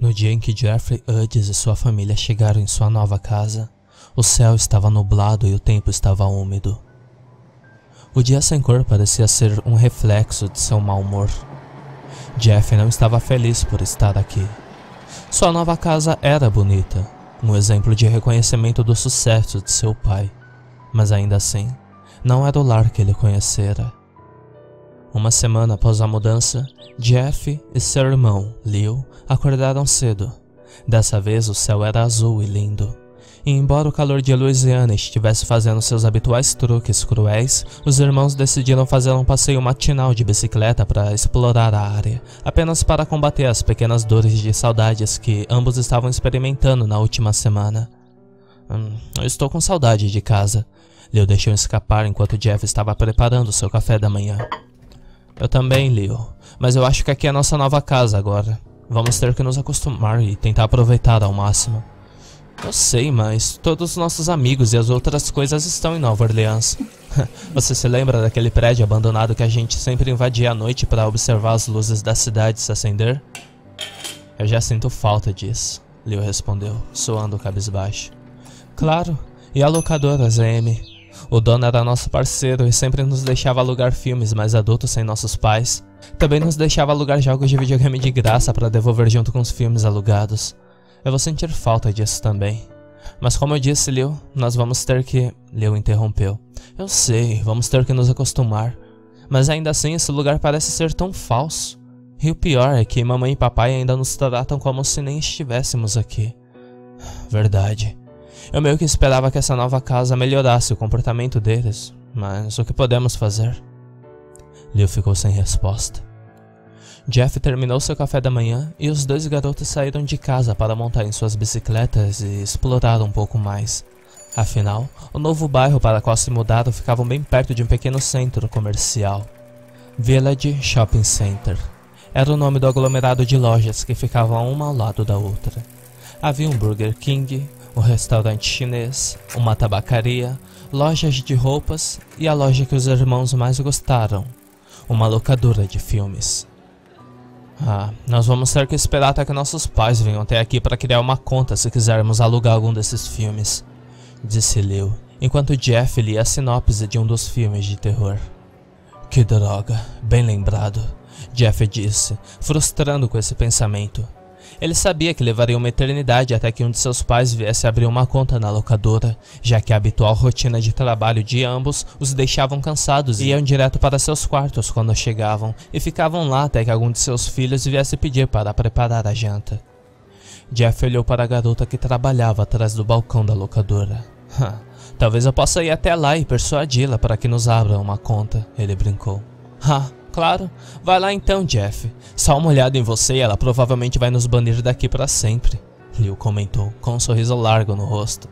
No dia em que Jeffrey Hudges e sua família chegaram em sua nova casa, o céu estava nublado e o tempo estava úmido. O dia sem cor parecia ser um reflexo de seu mau humor. Jeff não estava feliz por estar aqui. Sua nova casa era bonita, um exemplo de reconhecimento do sucesso de seu pai, mas ainda assim, não era o lar que ele conhecera. Uma semana após a mudança, Jeff e seu irmão, Leo, acordaram cedo. Dessa vez o céu era azul e lindo. E embora o calor de Louisiana estivesse fazendo seus habituais truques cruéis, os irmãos decidiram fazer um passeio matinal de bicicleta para explorar a área, apenas para combater as pequenas dores de saudades que ambos estavam experimentando na última semana. Eu estou com saudade de casa. Leo deixou escapar enquanto Jeff estava preparando seu café da manhã. Eu também, Leo, mas eu acho que aqui é a nossa nova casa agora. Vamos ter que nos acostumar e tentar aproveitar ao máximo. Eu sei, mas todos os nossos amigos e as outras coisas estão em Nova Orleans. Você se lembra daquele prédio abandonado que a gente sempre invadia à noite para observar as luzes da cidade se acender? Eu já sinto falta disso, Leo respondeu, soando cabisbaixo. Claro, e a locadora, ZM? O dono era nosso parceiro e sempre nos deixava alugar filmes mais adultos sem nossos pais. Também nos deixava alugar jogos de videogame de graça para devolver junto com os filmes alugados. Eu vou sentir falta disso também. Mas como eu disse, Leo, nós vamos ter que... Leo interrompeu. Eu sei, vamos ter que nos acostumar. Mas ainda assim esse lugar parece ser tão falso. E o pior é que mamãe e papai ainda nos tratam como se nem estivéssemos aqui. Verdade. Eu meio que esperava que essa nova casa melhorasse o comportamento deles, mas o que podemos fazer? Leo ficou sem resposta. Jeff terminou seu café da manhã e os dois garotos saíram de casa para montar em suas bicicletas e explorar um pouco mais. Afinal, o novo bairro para o qual se mudaram ficava bem perto de um pequeno centro comercial. Village Shopping Center. Era o nome do aglomerado de lojas que ficavam uma ao lado da outra. Havia um Burger King, um restaurante chinês, uma tabacaria, lojas de roupas e a loja que os irmãos mais gostaram, uma locadora de filmes. Nós vamos ter que esperar até que nossos pais venham até aqui para criar uma conta se quisermos alugar algum desses filmes, disse Leo, enquanto Jeff lia a sinopse de um dos filmes de terror. Que droga, bem lembrado, Jeff disse, frustrando com esse pensamento. Ele sabia que levaria uma eternidade até que um de seus pais viesse abrir uma conta na locadora, já que a habitual rotina de trabalho de ambos os deixavam cansados e iam direto para seus quartos quando chegavam e ficavam lá até que algum de seus filhos viesse pedir para preparar a janta. Jeff olhou para a garota que trabalhava atrás do balcão da locadora. Talvez eu possa ir até lá e persuadi-la para que nos abra uma conta, ele brincou. Claro, vai lá então, Jeff. Só uma olhada em você e ela provavelmente vai nos banir daqui para sempre, Leo comentou, com um sorriso largo no rosto.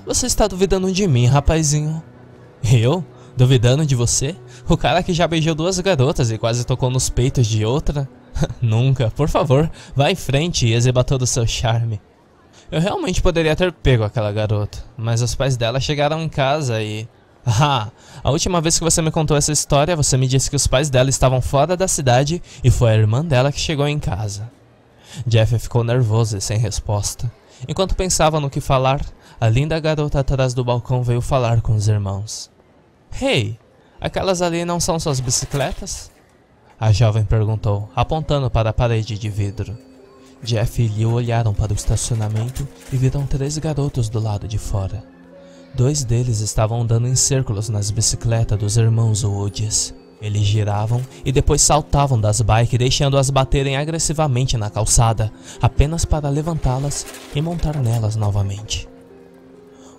Você está duvidando de mim, rapazinho? Eu? Duvidando de você? O cara que já beijou 2 garotas e quase tocou nos peitos de outra? Nunca, por favor, vá em frente e exiba todo o seu charme. Eu realmente poderia ter pego aquela garota, mas os pais dela chegaram em casa e... a última vez que você me contou essa história, você me disse que os pais dela estavam fora da cidade e foi a irmã dela que chegou em casa. Jeff ficou nervoso e sem resposta. Enquanto pensava no que falar, a linda garota atrás do balcão veio falar com os irmãos. Hey, aquelas ali não são suas bicicletas? A jovem perguntou, apontando para a parede de vidro. Jeff e Leo olharam para o estacionamento e viram 3 garotos do lado de fora. 2 deles estavam andando em círculos nas bicicletas dos irmãos Woods. Eles giravam e depois saltavam das bikes, deixando-as baterem agressivamente na calçada, apenas para levantá-las e montar nelas novamente.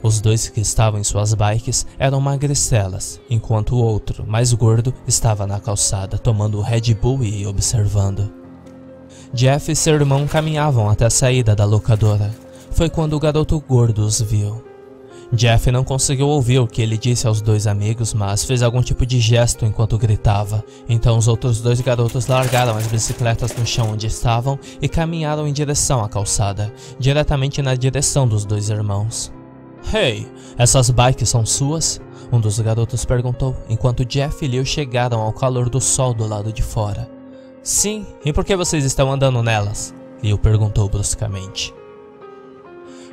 Os 2 que estavam em suas bikes eram magricelas, enquanto o outro, mais gordo, estava na calçada, tomando o Red Bull e observando. Jeff e seu irmão caminhavam até a saída da locadora. Foi quando o garoto gordo os viu. Jeff não conseguiu ouvir o que ele disse aos 2 amigos, mas fez algum tipo de gesto enquanto gritava. Então os outros 2 garotos largaram as bicicletas no chão onde estavam e caminharam em direção à calçada, diretamente na direção dos 2 irmãos. Hey, essas bikes são suas? Um dos garotos perguntou, enquanto Jeff e Leo chegaram ao calor do sol do lado de fora. Sim, e por que vocês estão andando nelas? Leo perguntou bruscamente.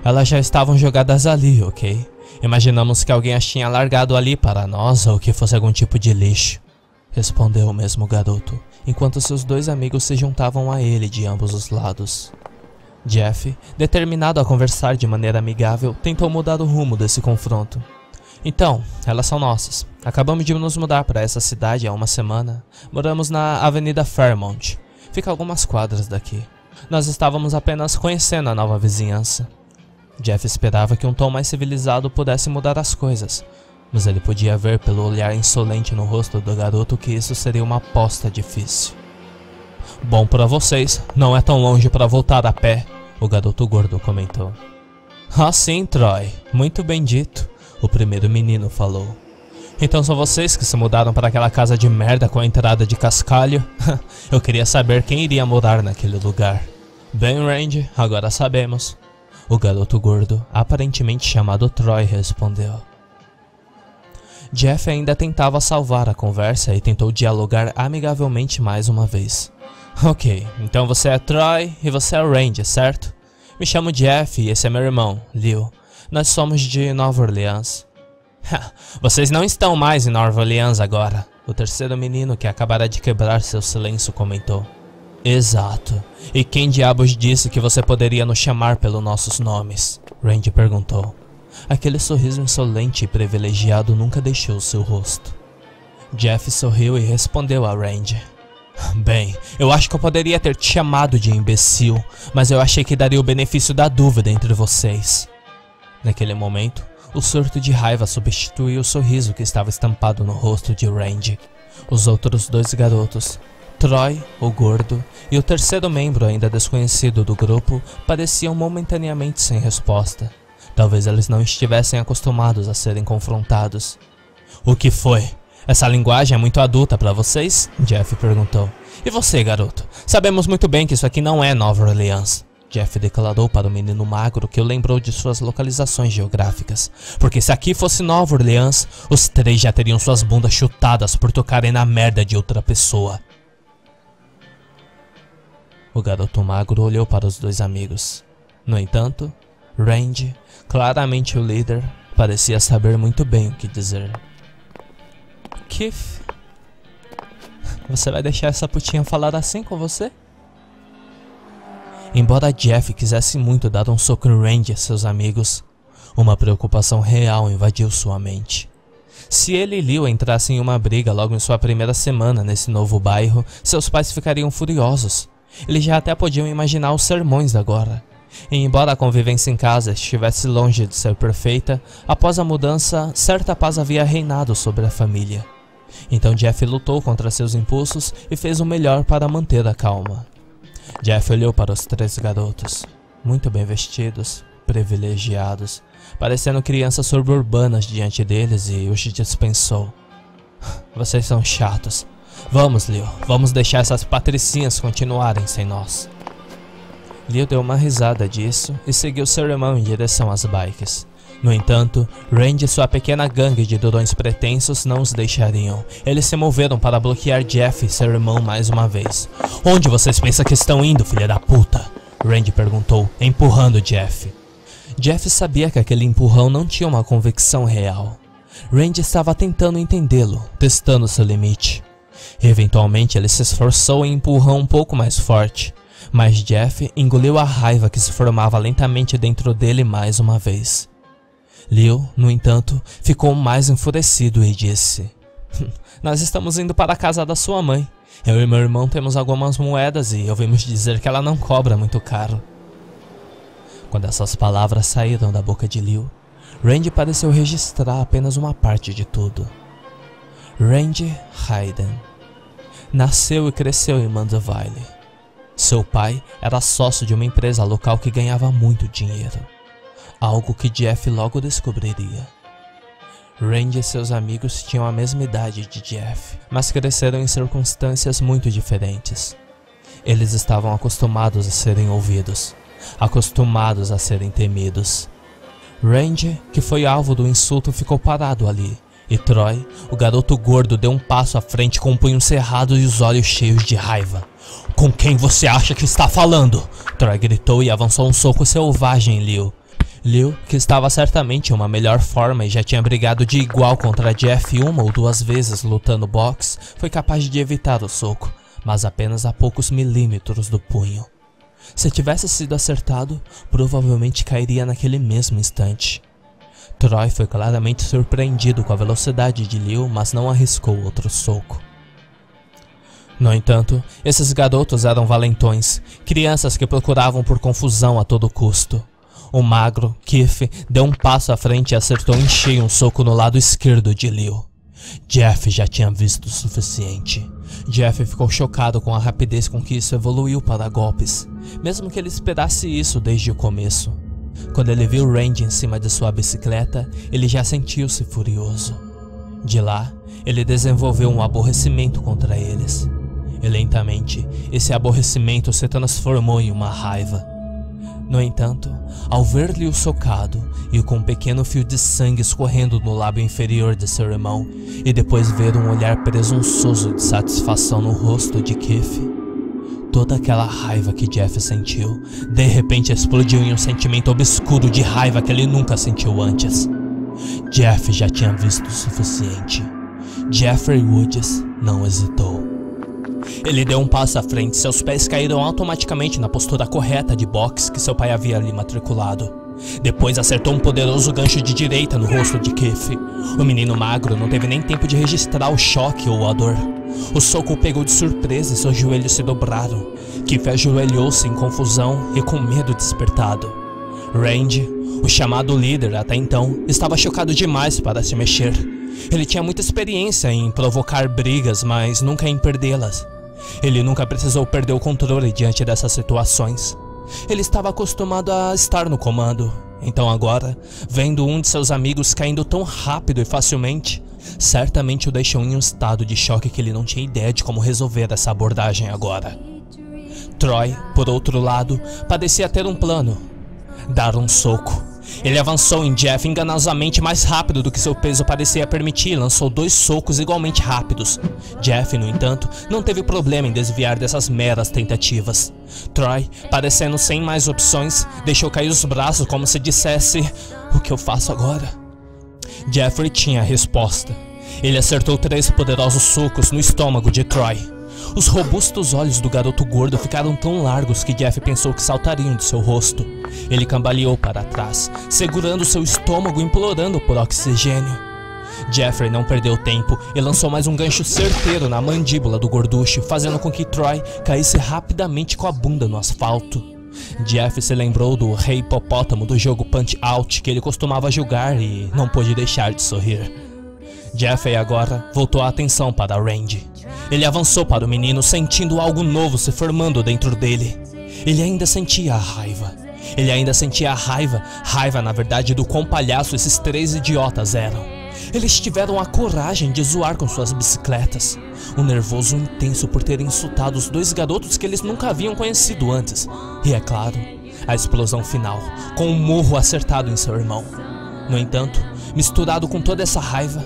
Elas já estavam jogadas ali, ok? Imaginamos que alguém as tinha largado ali para nós ou que fosse algum tipo de lixo, respondeu o mesmo garoto, enquanto seus dois amigos se juntavam a ele de ambos os lados. Jeff, determinado a conversar de maneira amigável, tentou mudar o rumo desse confronto. Então, elas são nossas. Acabamos de nos mudar para essa cidade há uma semana. Moramos na Avenida Fairmont. Fica algumas quadras daqui. Nós estávamos apenas conhecendo a nova vizinhança. Jeff esperava que um tom mais civilizado pudesse mudar as coisas, mas ele podia ver pelo olhar insolente no rosto do garoto que isso seria uma aposta difícil. Bom para vocês, não é tão longe para voltar a pé, o garoto gordo comentou. Ah sim, Troy, muito bem dito, o primeiro menino falou. Então são vocês que se mudaram para aquela casa de merda com a entrada de cascalho? Eu queria saber quem iria morar naquele lugar. Bem, Randy, agora sabemos. O garoto gordo, aparentemente chamado Troy, respondeu. Jeff ainda tentava salvar a conversa e tentou dialogar amigavelmente mais uma vez. Ok, então você é Troy e você é o Randy, certo? Me chamo Jeff e esse é meu irmão, Leo. Nós somos de Nova Orleans. Vocês não estão mais em Nova Orleans agora, o terceiro menino que acabara de quebrar seu silêncio comentou. Exato. E quem diabos disse que você poderia nos chamar pelos nossos nomes? Randy perguntou. Aquele sorriso insolente e privilegiado nunca deixou seu rosto. Jeff sorriu e respondeu a Randy. Bem, eu acho que eu poderia ter te chamado de imbecil, mas eu achei que daria o benefício da dúvida entre vocês. Naquele momento, o surto de raiva substituiu o sorriso que estava estampado no rosto de Randy. Os outros dois garotos, Troy, o gordo, e o terceiro membro ainda desconhecido do grupo pareciam momentaneamente sem resposta. Talvez eles não estivessem acostumados a serem confrontados. O que foi? Essa linguagem é muito adulta para vocês? Jeff perguntou. E você, garoto? Sabemos muito bem que isso aqui não é Nova Orleans. Jeff declarou para o menino magro que o lembrou de suas localizações geográficas. Porque se aqui fosse Nova Orleans, os três já teriam suas bundas chutadas por tocarem na merda de outra pessoa. O garoto magro olhou para os dois amigos. No entanto, Randy, claramente o líder, parecia saber muito bem o que dizer. Keith, você vai deixar essa putinha falar assim com você? Embora Jeff quisesse muito dar um soco em Randy e seus amigos, uma preocupação real invadiu sua mente. Se ele e Leo entrassem em uma briga logo em sua primeira semana nesse novo bairro, seus pais ficariam furiosos. Eles já até podiam imaginar os sermões agora. E embora a convivência em casa estivesse longe de ser perfeita, após a mudança, certa paz havia reinado sobre a família. Então Jeff lutou contra seus impulsos e fez o melhor para manter a calma. Jeff olhou para os três garotos, muito bem vestidos, privilegiados, parecendo crianças suburbanas diante deles, e os dispensou. Vocês são chatos. Vamos, Leo, vamos deixar essas patricinhas continuarem sem nós. Leo deu uma risada disso e seguiu seu irmão em direção às bikes. No entanto, Randy e sua pequena gangue de durões pretensos não os deixariam. Eles se moveram para bloquear Jeff e seu irmão mais uma vez. Onde vocês pensam que estão indo, filha da puta? Randy perguntou, empurrando Jeff. Jeff sabia que aquele empurrão não tinha uma convicção real. Randy estava tentando entendê-lo, testando seu limite. Eventualmente ele se esforçou em empurrar um pouco mais forte, mas Jeff engoliu a raiva que se formava lentamente dentro dele mais uma vez. Leo, no entanto, ficou mais enfurecido e disse: Nós estamos indo para a casa da sua mãe. Eu e meu irmão temos algumas moedas e ouvimos dizer que ela não cobra muito caro. Quando essas palavras saíram da boca de Leo, Randy pareceu registrar apenas uma parte de tudo. Randy Hayden nasceu e cresceu em Mandeville. Seu pai era sócio de uma empresa local que ganhava muito dinheiro, algo que Jeff logo descobriria. Randy e seus amigos tinham a mesma idade de Jeff, mas cresceram em circunstâncias muito diferentes. Eles estavam acostumados a serem ouvidos, acostumados a serem temidos. Randy, que foi alvo do insulto, ficou parado ali, e Troy, o garoto gordo, deu um passo à frente com o punho cerrado e os olhos cheios de raiva. Com quem você acha que está falando? Troy gritou e avançou um soco selvagem em Liu. Liu, que estava certamente em uma melhor forma e já tinha brigado de igual contra Jeff 1 ou 2 vezes lutando boxe, foi capaz de evitar o soco, mas apenas a poucos milímetros do punho. Se tivesse sido acertado, provavelmente cairia naquele mesmo instante. Troy foi claramente surpreendido com a velocidade de Liu, mas não arriscou outro soco. No entanto, esses garotos eram valentões, crianças que procuravam por confusão a todo custo. O magro, Keith, deu um passo à frente e acertou em cheio um soco no lado esquerdo de Liu. Jeff já tinha visto o suficiente. Jeff ficou chocado com a rapidez com que isso evoluiu para golpes, mesmo que ele esperasse isso desde o começo. Quando ele viu Randy em cima de sua bicicleta, ele já sentiu-se furioso. De lá, ele desenvolveu um aborrecimento contra eles. E lentamente, esse aborrecimento se transformou em uma raiva. No entanto, ao ver Liu socado e com um pequeno fio de sangue escorrendo no lábio inferior de seu irmão, e depois ver um olhar presunçoso de satisfação no rosto de Keith, toda aquela raiva que Jeff sentiu, de repente explodiu em um sentimento obscuro de raiva que ele nunca sentiu antes. Jeff já tinha visto o suficiente. Jeffrey Woods não hesitou. Ele deu um passo à frente, seus pés caíram automaticamente na postura correta de boxe que seu pai havia lhe matriculado. Depois acertou um poderoso gancho de direita no rosto de Keith. O menino magro não teve nem tempo de registrar o choque ou a dor. O soco o pegou de surpresa e seus joelhos se dobraram. Keith ajoelhou-se em confusão e com medo despertado. Randy, o chamado líder até então, estava chocado demais para se mexer. Ele tinha muita experiência em provocar brigas, mas nunca em perdê-las. Ele nunca precisou perder o controle diante dessas situações. Ele estava acostumado a estar no comando. Então agora, vendo um de seus amigos caindo tão rápido e facilmente, certamente o deixou em um estado de choque que ele não tinha ideia de como resolver essa abordagem agora. Troy, por outro lado, parecia ter um plano: dar um soco. Ele avançou em Jeff enganosamente mais rápido do que seu peso parecia permitir e lançou 2 socos igualmente rápidos. Jeff, no entanto, não teve problema em desviar dessas meras tentativas. Troy, parecendo sem mais opções, deixou cair os braços como se dissesse: "O que eu faço agora?" Jeffrey tinha a resposta. Ele acertou 3 poderosos socos no estômago de Troy. Os robustos olhos do garoto gordo ficaram tão largos que Jeff pensou que saltariam de seu rosto. Ele cambaleou para trás, segurando seu estômago e implorando por oxigênio. Jeffrey não perdeu tempo e lançou mais um gancho certeiro na mandíbula do gorducho, fazendo com que Troy caísse rapidamente com a bunda no asfalto. Jeff se lembrou do rei hipopótamo do jogo Punch-Out que ele costumava jogar e não pôde deixar de sorrir. Jeff agora voltou a atenção para Randy. Ele avançou para o menino, sentindo algo novo se formando dentro dele. Ele ainda sentia a raiva. Raiva na verdade do quão palhaço esses 3 idiotas eram. Eles tiveram a coragem de zoar com suas bicicletas. Um nervoso intenso por terem insultado os 2 garotos que eles nunca haviam conhecido antes. E é claro, a explosão final, com um murro acertado em seu irmão. No entanto, misturado com toda essa raiva,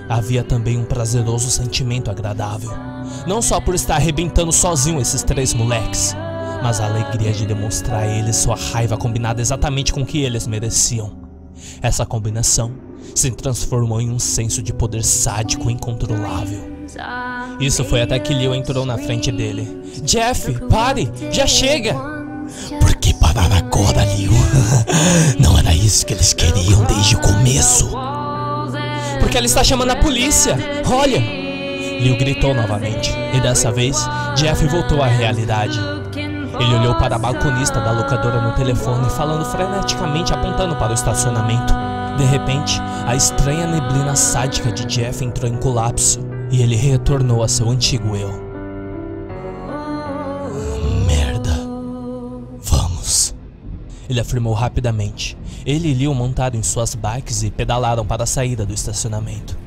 havia também um prazeroso sentimento agradável. Não só por estar arrebentando sozinho esses 3 moleques, mas a alegria de demonstrar a eles sua raiva combinada exatamente com o que eles mereciam. Essa combinação se transformou em um senso de poder sádico incontrolável. Isso foi até que Liu entrou na frente dele. "Jeff, pare! Já chega!" "Por que parar agora, Liu? Não era isso que eles queriam desde o começo." "Porque ela está chamando a polícia! Olha!" Liu gritou novamente, e dessa vez, Jeff voltou à realidade. Ele olhou para a balconista da locadora no telefone, falando freneticamente, apontando para o estacionamento. De repente, a estranha neblina sádica de Jeff entrou em colapso, e ele retornou a seu antigo eu. "Merda. Vamos." Ele afirmou rapidamente. Ele e Liu montaram em suas bikes e pedalaram para a saída do estacionamento.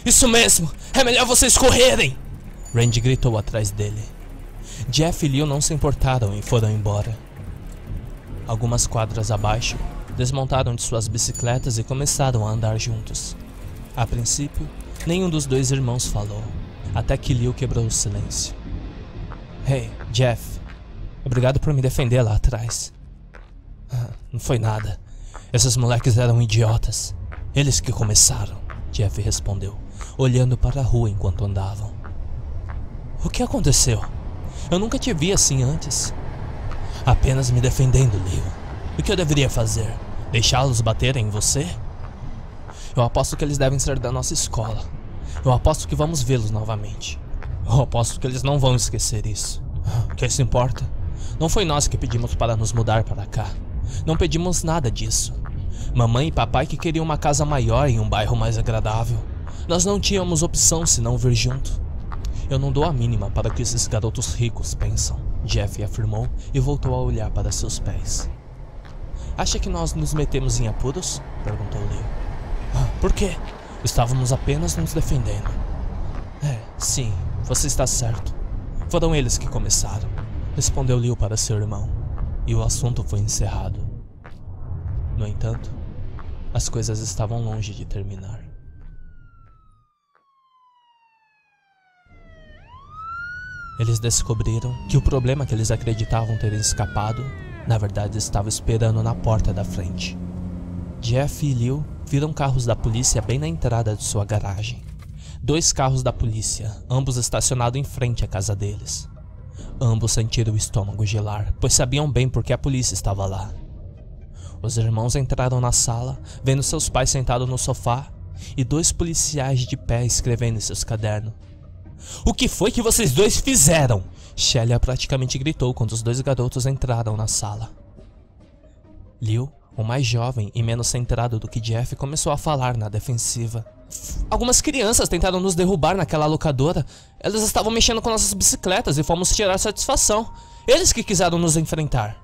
"Isso mesmo! É melhor vocês correrem!" Randy gritou atrás dele. Jeff e Liu não se importaram e foram embora. Algumas quadras abaixo, desmontaram de suas bicicletas e começaram a andar juntos. A princípio, nenhum dos 2 irmãos falou, até que Liu quebrou o silêncio. Hey, Jeff. Obrigado por me defender lá atrás. Não foi nada. Esses moleques eram idiotas. Eles que começaram, Jeff respondeu, olhando para a rua enquanto andavam. O que aconteceu? Eu nunca te vi assim antes. Apenas me defendendo, Leo. O que eu deveria fazer? Deixá-los baterem em você? Eu aposto que eles devem ser da nossa escola. Eu aposto que vamos vê-los novamente. Eu aposto que eles não vão esquecer isso. O que isso importa? Não foi nós que pedimos para nos mudar para cá. Não pedimos nada disso. Mamãe e papai que queriam uma casa maior em um bairro mais agradável. Nós não tínhamos opção senão vir junto. Eu não dou a mínima para o que esses garotos ricos pensam, Jeff afirmou e voltou a olhar para seus pés. Acha que nós nos metemos em apuros? Perguntou Leo. Por quê? Estávamos apenas nos defendendo. Sim, você está certo. Foram eles que começaram, respondeu Leo para seu irmão, e o assunto foi encerrado. No entanto, as coisas estavam longe de terminar. Eles descobriram que o problema que eles acreditavam terem escapado, na verdade estava esperando na porta da frente. Jeff e Leo viram carros da polícia bem na entrada de sua garagem. 2 carros da polícia, ambos estacionados em frente à casa deles. Ambos sentiram o estômago gelar, pois sabiam bem por que a polícia estava lá. Os irmãos entraram na sala, vendo seus pais sentados no sofá e 2 policiais de pé escrevendo em seus cadernos. O que foi que vocês dois fizeram? Shelia praticamente gritou quando os 2 garotos entraram na sala. Leo, o mais jovem e menos centrado do que Jeff, começou a falar na defensiva. Algumas crianças tentaram nos derrubar naquela locadora. Elas estavam mexendo com nossas bicicletas e fomos tirar satisfação. Eles que quiseram nos enfrentar.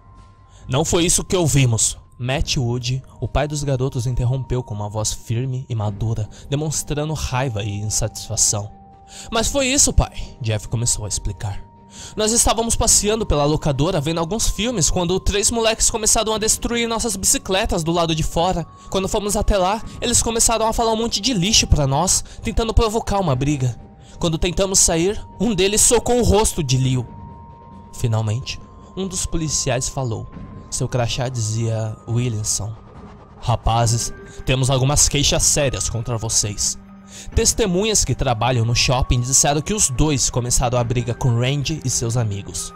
Não foi isso que ouvimos. Matt Wood, o pai dos garotos, interrompeu com uma voz firme e madura, demonstrando raiva e insatisfação. Mas foi isso, pai, Jeff começou a explicar. Nós estávamos passeando pela locadora vendo alguns filmes quando 3 moleques começaram a destruir nossas bicicletas do lado de fora. Quando fomos até lá, eles começaram a falar um monte de lixo pra nós, tentando provocar uma briga. Quando tentamos sair, um deles socou o rosto de Leo. Finalmente, um dos policiais falou. Seu crachá dizia Williamson. Rapazes, temos algumas queixas sérias contra vocês. Testemunhas que trabalham no shopping disseram que os 2 começaram a briga com Randy e seus amigos.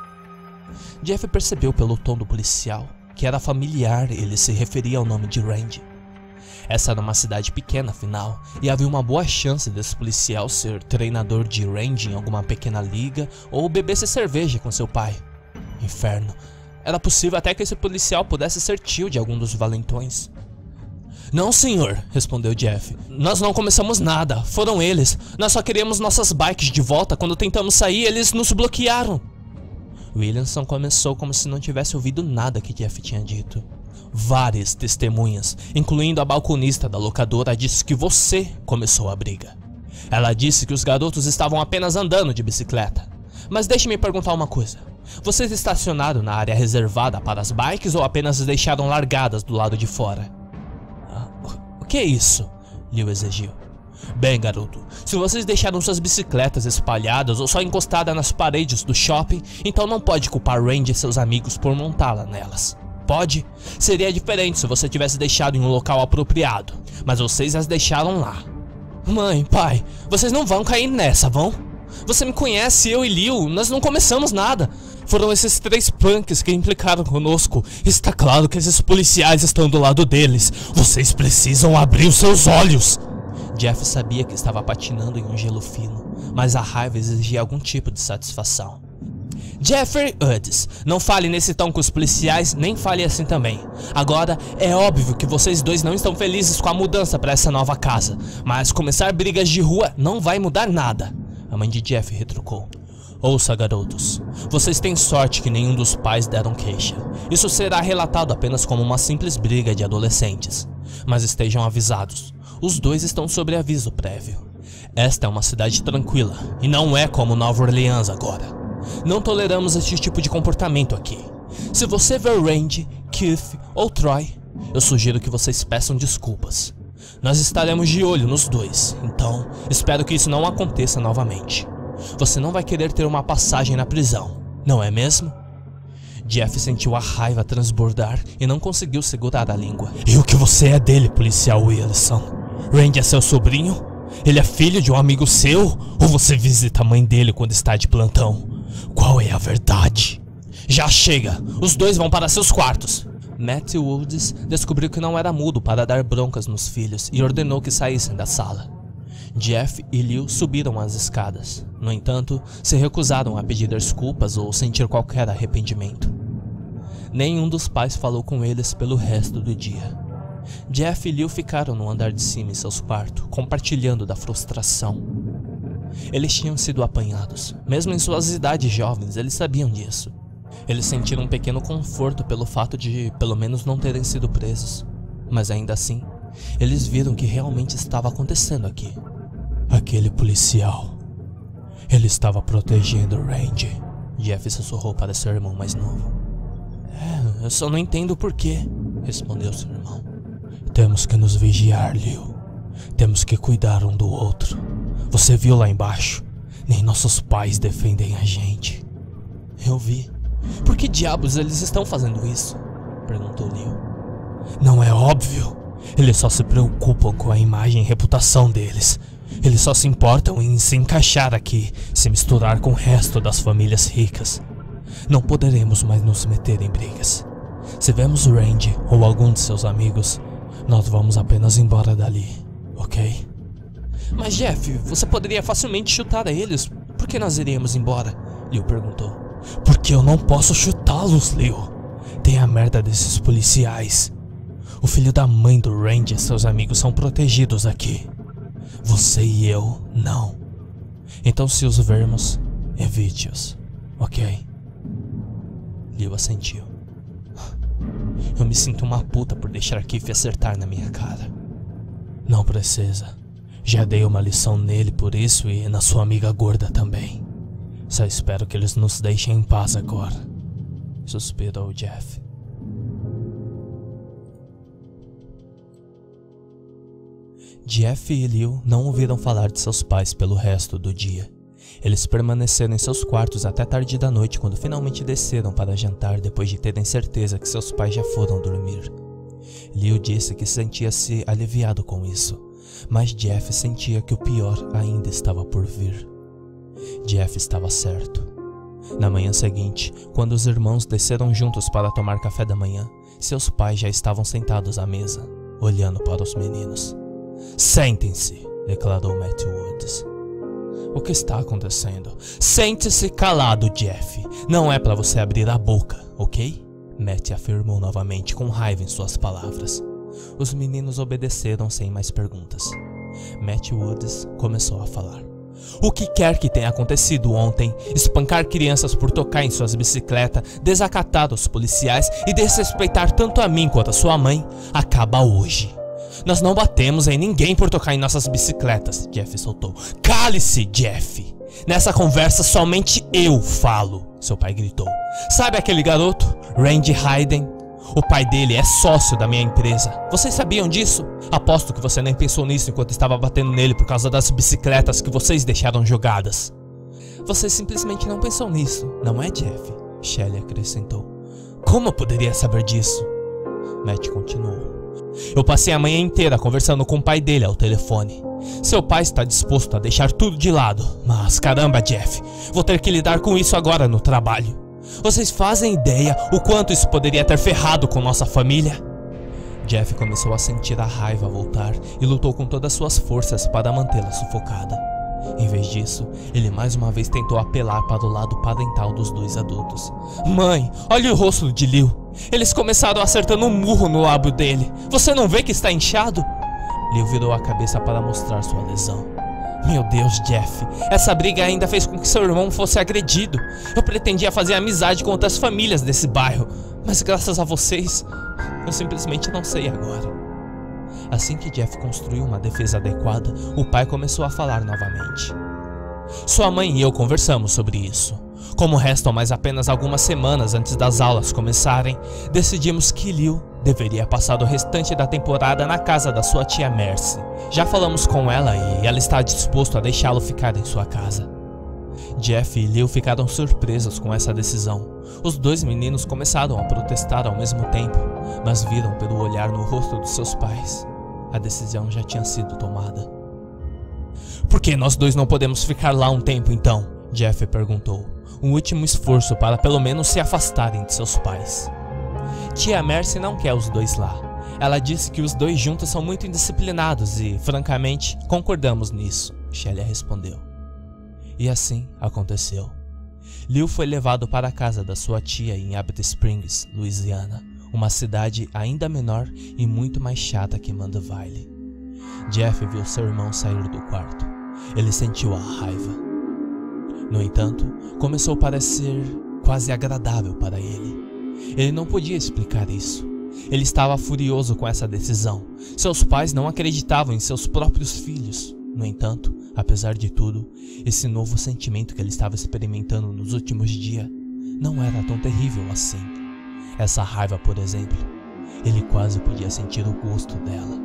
Jeff percebeu pelo tom do policial que era familiar ele se referia ao nome de Randy. Essa era uma cidade pequena, afinal, e havia uma boa chance desse policial ser treinador de Randy em alguma pequena liga ou bebesse cerveja com seu pai. Inferno. Era possível até que esse policial pudesse ser tio de algum dos valentões. Não, senhor, respondeu Jeff. Nós não começamos nada, foram eles. Nós só queríamos nossas bikes de volta. Quando tentamos sair, eles nos bloquearam. Williamson começou como se não tivesse ouvido nada que Jeff tinha dito. Várias testemunhas, incluindo a balconista da locadora, disse que você começou a briga. Ela disse que os garotos estavam apenas andando de bicicleta. Mas deixe-me perguntar uma coisa. Vocês estacionaram na área reservada para as bikes ou apenas as deixaram largadas do lado de fora? O que é isso? Leo exigiu. Bem, garoto, se vocês deixaram suas bicicletas espalhadas ou só encostadas nas paredes do shopping, então não pode culpar Randy e seus amigos por montá-la nelas. Pode? Seria diferente se você tivesse deixado em um local apropriado, mas vocês as deixaram lá. Mãe, pai, vocês não vão cair nessa, vão? Você me conhece, eu e Leo, nós não começamos nada. Foram esses 3 punks que implicaram conosco. Está claro que esses policiais estão do lado deles. Vocês precisam abrir os seus olhos. Jeff sabia que estava patinando em um gelo fino, mas a raiva exigia algum tipo de satisfação. Jeffrey Hudds, não fale nesse tom com os policiais, nem fale assim também. Agora, é óbvio que vocês 2 não estão felizes com a mudança para essa nova casa, mas começar brigas de rua não vai mudar nada. A mãe de Jeff retrucou. Ouça, garotos, vocês têm sorte que nenhum dos pais deram queixa. Isso será relatado apenas como uma simples briga de adolescentes. Mas estejam avisados, os 2 estão sob aviso prévio. Esta é uma cidade tranquila, e não é como Nova Orleans agora. Não toleramos esse tipo de comportamento aqui. Se você ver Randy, Keith ou Troy, eu sugiro que vocês peçam desculpas. Nós estaremos de olho nos 2, então espero que isso não aconteça novamente. Você não vai querer ter uma passagem na prisão, não é mesmo? Jeff sentiu a raiva transbordar e não conseguiu segurar a língua. E o que você é dele, policial Wilson? Randy é seu sobrinho? Ele é filho de um amigo seu? Ou você visita a mãe dele quando está de plantão? Qual é a verdade? Já chega! Os dois vão para seus quartos! Matthew Woods descobriu que não era mudo para dar broncas nos filhos e ordenou que saíssem da sala. Jeff e Liu subiram as escadas. No entanto, se recusaram a pedir desculpas ou sentir qualquer arrependimento. Nenhum dos pais falou com eles pelo resto do dia. Jeff e Liu ficaram no andar de cima em seus quartos, compartilhando da frustração. Eles tinham sido apanhados. Mesmo em suas idades jovens, eles sabiam disso. Eles sentiram um pequeno conforto pelo fato de, pelo menos, não terem sido presos. Mas ainda assim, eles viram o que realmente estava acontecendo aqui. Aquele policial, ele estava protegendo Randy. Jeff sussurrou para seu irmão mais novo. Eu só não entendo o porquê, respondeu seu irmão. Temos que nos vigiar, Liu. Temos que cuidar um do outro. Você viu lá embaixo? Nem nossos pais defendem a gente. Eu vi. Por que diabos eles estão fazendo isso? Perguntou Liu. Não é óbvio? Eles só se preocupam com a imagem e reputação deles. Eles só se importam em se encaixar aqui, se misturar com o resto das famílias ricas. Não poderemos mais nos meter em brigas. Se vemos Randy ou algum de seus amigos, nós vamos apenas embora dali, ok? Mas Jeff, você poderia facilmente chutar a eles. Por que nós iríamos embora? Liu perguntou. Porque eu não posso chutá-los, Liu. Tem a merda desses policiais. O filho da mãe do Randy e seus amigos são protegidos aqui. Você e eu, não. Então se os vermos, evite-os, ok? Liu assentiu. Eu me sinto uma puta por deixar Keith acertar na minha cara. Não precisa. Já dei uma lição nele por isso e na sua amiga gorda também. Só espero que eles nos deixem em paz agora, suspirou Jeff. Jeff e Liu não ouviram falar de seus pais pelo resto do dia. Eles permaneceram em seus quartos até tarde da noite quando finalmente desceram para jantar depois de terem certeza que seus pais já foram dormir. Liu disse que sentia-se aliviado com isso, mas Jeff sentia que o pior ainda estava por vir. Jeff estava certo. Na manhã seguinte, quando os irmãos desceram juntos para tomar café da manhã, seus pais já estavam sentados à mesa, olhando para os meninos. Sentem-se, declarou Matthew Woods. O que está acontecendo? Sente-se calado, Jeff. Não é para você abrir a boca, ok? Matt afirmou novamente com raiva em suas palavras. Os meninos obedeceram sem mais perguntas. Matt Woods começou a falar. O que quer que tenha acontecido ontem, espancar crianças por tocar em suas bicicletas, desacatar os policiais e desrespeitar tanto a mim quanto a sua mãe, acaba hoje. Nós não batemos em ninguém por tocar em nossas bicicletas, Jeff soltou. Cale-se, Jeff! Nessa conversa somente eu falo, seu pai gritou. Sabe aquele garoto, Randy Hayden? O pai dele é sócio da minha empresa. Vocês sabiam disso? Aposto que você nem pensou nisso enquanto estava batendo nele por causa das bicicletas que vocês deixaram jogadas. Você simplesmente não pensou nisso, não é, Jeff? Shelley acrescentou. Como eu poderia saber disso? Matt continuou. Eu passei a manhã inteira conversando com o pai dele ao telefone. Seu pai está disposto a deixar tudo de lado, mas caramba, Jeff, vou ter que lidar com isso agora no trabalho. Vocês fazem ideia o quanto isso poderia ter ferrado com nossa família? Jeff começou a sentir a raiva voltar e lutou com todas suas forças para mantê-la sufocada. Em vez disso, ele mais uma vez tentou apelar para o lado parental dos dois adultos. Mãe, olha o rosto de Liu. Eles começaram acertando um murro no lábio dele. Você não vê que está inchado? Liu virou a cabeça para mostrar sua lesão. Meu Deus, Jeff, essa briga ainda fez com que seu irmão fosse agredido. Eu pretendia fazer amizade com outras famílias desse bairro, mas graças a vocês, eu simplesmente não sei agora. Assim que Jeff construiu uma defesa adequada, o pai começou a falar novamente. Sua mãe e eu conversamos sobre isso. Como restam mais apenas algumas semanas antes das aulas começarem, decidimos que Liu deveria passar o restante da temporada na casa da sua tia Mercy. Já falamos com ela e ela está disposta a deixá-lo ficar em sua casa. Jeff e Lil ficaram surpresos com essa decisão. Os dois meninos começaram a protestar ao mesmo tempo, mas viram pelo olhar no rosto dos seus pais. A decisão já tinha sido tomada. Por que nós dois não podemos ficar lá um tempo então? Jeff perguntou. Um último esforço para pelo menos se afastarem de seus pais. Tia Mercy não quer os dois lá. Ela disse que os dois juntos são muito indisciplinados e, francamente, concordamos nisso, Shelia respondeu. E assim aconteceu. Lil foi levado para a casa da sua tia em Abbott Springs, Louisiana, uma cidade ainda menor e muito mais chata que Mandeville. Jeff viu seu irmão sair do quarto. Ele sentiu a raiva. No entanto, começou a parecer quase agradável para ele. Ele não podia explicar isso. Ele estava furioso com essa decisão. Seus pais não acreditavam em seus próprios filhos. No entanto, apesar de tudo, esse novo sentimento que ele estava experimentando nos últimos dias não era tão terrível assim. Essa raiva, por exemplo, ele quase podia sentir o gosto dela.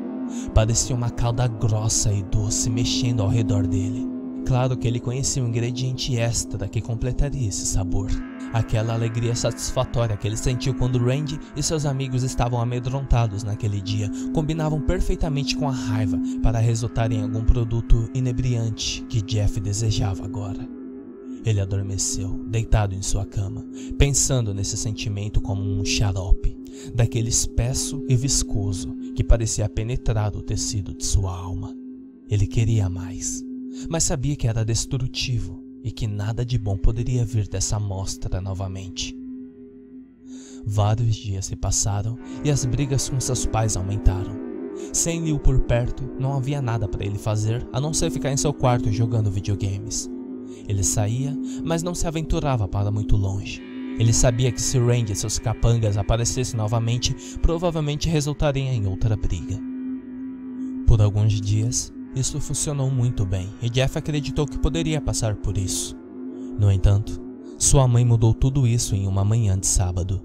Parecia uma calda grossa e doce mexendo ao redor dele. Claro que ele conhecia um ingrediente extra que completaria esse sabor. Aquela alegria satisfatória que ele sentiu quando Randy e seus amigos estavam amedrontados naquele dia combinavam perfeitamente com a raiva para resultar em algum produto inebriante que Jeff desejava agora. Ele adormeceu, deitado em sua cama, pensando nesse sentimento como um xarope, daquele espesso e viscoso que parecia penetrar o tecido de sua alma. Ele queria mais, mas sabia que era destrutivo e que nada de bom poderia vir dessa amostra novamente. Vários dias se passaram e as brigas com seus pais aumentaram. Sem Lil por perto, não havia nada para ele fazer a não ser ficar em seu quarto jogando videogames. Ele saía, mas não se aventurava para muito longe. Ele sabia que se Randy e seus capangas aparecessem novamente, provavelmente resultaria em outra briga. Por alguns dias, isso funcionou muito bem e Jeff acreditou que poderia passar por isso. No entanto, sua mãe mudou tudo isso em uma manhã de sábado.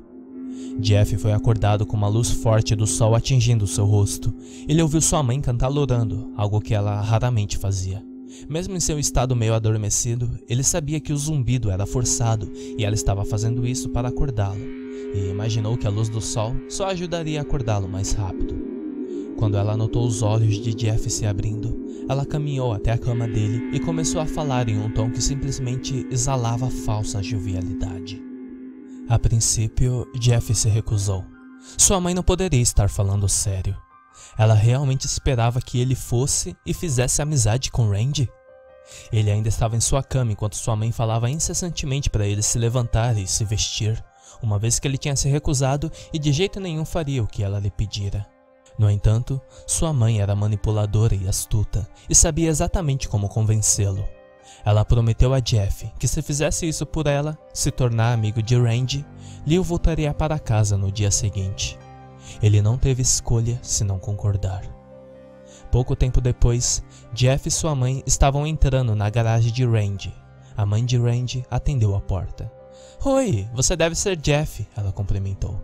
Jeff foi acordado com uma luz forte do sol atingindo seu rosto. Ele ouviu sua mãe cantarolando, algo que ela raramente fazia. Mesmo em seu estado meio adormecido, ele sabia que o zumbido era forçado e ela estava fazendo isso para acordá-lo, e imaginou que a luz do sol só ajudaria a acordá-lo mais rápido. Quando ela notou os olhos de Jeff se abrindo, ela caminhou até a cama dele e começou a falar em um tom que simplesmente exalava falsa jovialidade. A princípio, Jeff se recusou. Sua mãe não poderia estar falando sério. Ela realmente esperava que ele fosse e fizesse amizade com Randy? Ele ainda estava em sua cama enquanto sua mãe falava incessantemente para ele se levantar e se vestir, uma vez que ele tinha se recusado e de jeito nenhum faria o que ela lhe pedira. No entanto, sua mãe era manipuladora e astuta e sabia exatamente como convencê-lo. Ela prometeu a Jeff que se fizesse isso por ela, se tornar amigo de Randy, Lil voltaria para casa no dia seguinte. Ele não teve escolha senão concordar. Pouco tempo depois, Jeff e sua mãe estavam entrando na garagem de Randy. A mãe de Randy atendeu a porta. "Oi, você deve ser Jeff", ela cumprimentou.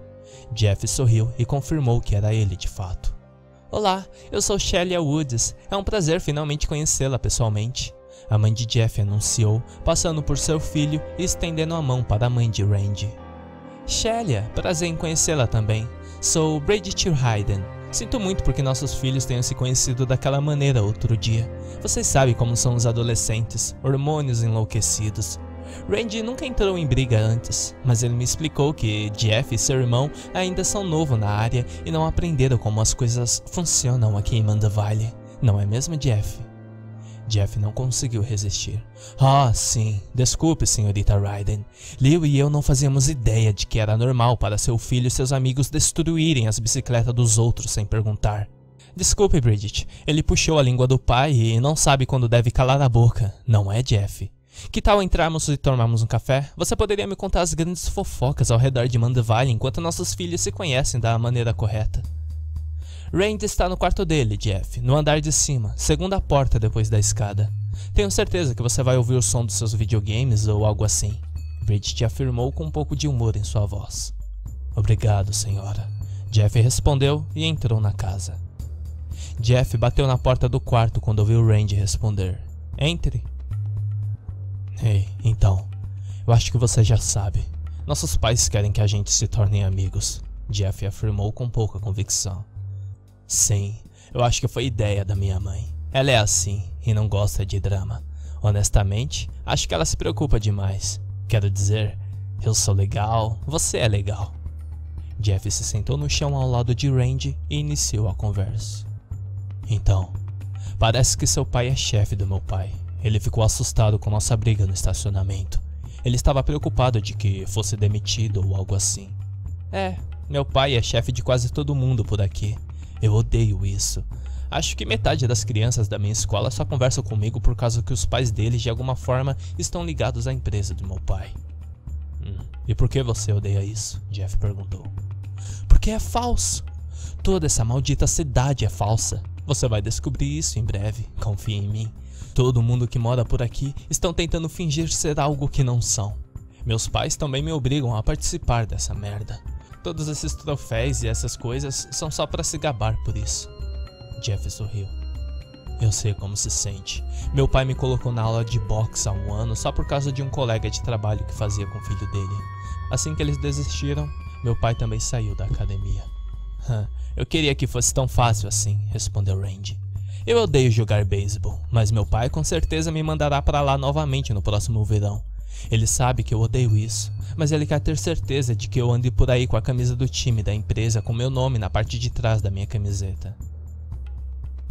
Jeff sorriu e confirmou que era ele de fato. "Olá, eu sou Shelia Woods. É um prazer finalmente conhecê-la pessoalmente", a mãe de Jeff anunciou, passando por seu filho e estendendo a mão para a mãe de Randy. "Shelia, prazer em conhecê-la também. Sou Bridget Hayden. Sinto muito porque nossos filhos tenham se conhecido daquela maneira outro dia. Vocês sabem como são os adolescentes, hormônios enlouquecidos. Randy nunca entrou em briga antes, mas ele me explicou que Jeff e seu irmão ainda são novos na área e não aprenderam como as coisas funcionam aqui em Mandeville. Não é mesmo, Jeff?" Jeff não conseguiu resistir. "Ah, sim. Desculpe, senhorita Ryden. Lil e eu não fazíamos ideia de que era normal para seu filho e seus amigos destruírem as bicicletas dos outros sem perguntar." "Desculpe, Bridget. Ele puxou a língua do pai e não sabe quando deve calar a boca, não é, Jeff? Que tal entrarmos e tomarmos um café? Você poderia me contar as grandes fofocas ao redor de Mandeville enquanto nossos filhos se conhecem da maneira correta." "Randy está no quarto dele, Jeff, no andar de cima, segunda porta depois da escada. Tenho certeza que você vai ouvir o som dos seus videogames ou algo assim", Bridget afirmou com um pouco de humor em sua voz. "Obrigado, senhora", Jeff respondeu e entrou na casa. Jeff bateu na porta do quarto quando ouviu Randy responder. "Entre." Ei, então, eu acho que você já sabe. Nossos pais querem que a gente se torne amigos, Jeff afirmou com pouca convicção. Sim, eu acho que foi ideia da minha mãe. Ela é assim e não gosta de drama. Honestamente, acho que ela se preocupa demais. Quero dizer, eu sou legal, você é legal. Jeff se sentou no chão ao lado de Randy e iniciou a conversa. Então, parece que seu pai é chefe do meu pai. Ele ficou assustado com nossa briga no estacionamento. Ele estava preocupado de que fosse demitido ou algo assim. Meu pai é chefe de quase todo mundo por aqui. Eu odeio isso. Acho que metade das crianças da minha escola só conversam comigo por causa que os pais deles de alguma forma estão ligados à empresa do meu pai. E por que você odeia isso? Jeff perguntou. Porque é falso. Toda essa maldita cidade é falsa. Você vai descobrir isso em breve, confia em mim. Todo mundo que mora por aqui estão tentando fingir ser algo que não são. Meus pais também me obrigam a participar dessa merda. Todos esses troféus e essas coisas são só para se gabar por isso. Jeff sorriu. Eu sei como se sente. Meu pai me colocou na aula de boxe há 1 ano só por causa de um colega de trabalho que fazia com o filho dele. Assim que eles desistiram, meu pai também saiu da academia. Eu queria que fosse tão fácil assim, respondeu Randy. Eu odeio jogar beisebol, mas meu pai com certeza me mandará para lá novamente no próximo verão. Ele sabe que eu odeio isso, mas ele quer ter certeza de que eu ande por aí com a camisa do time da empresa com meu nome na parte de trás da minha camiseta.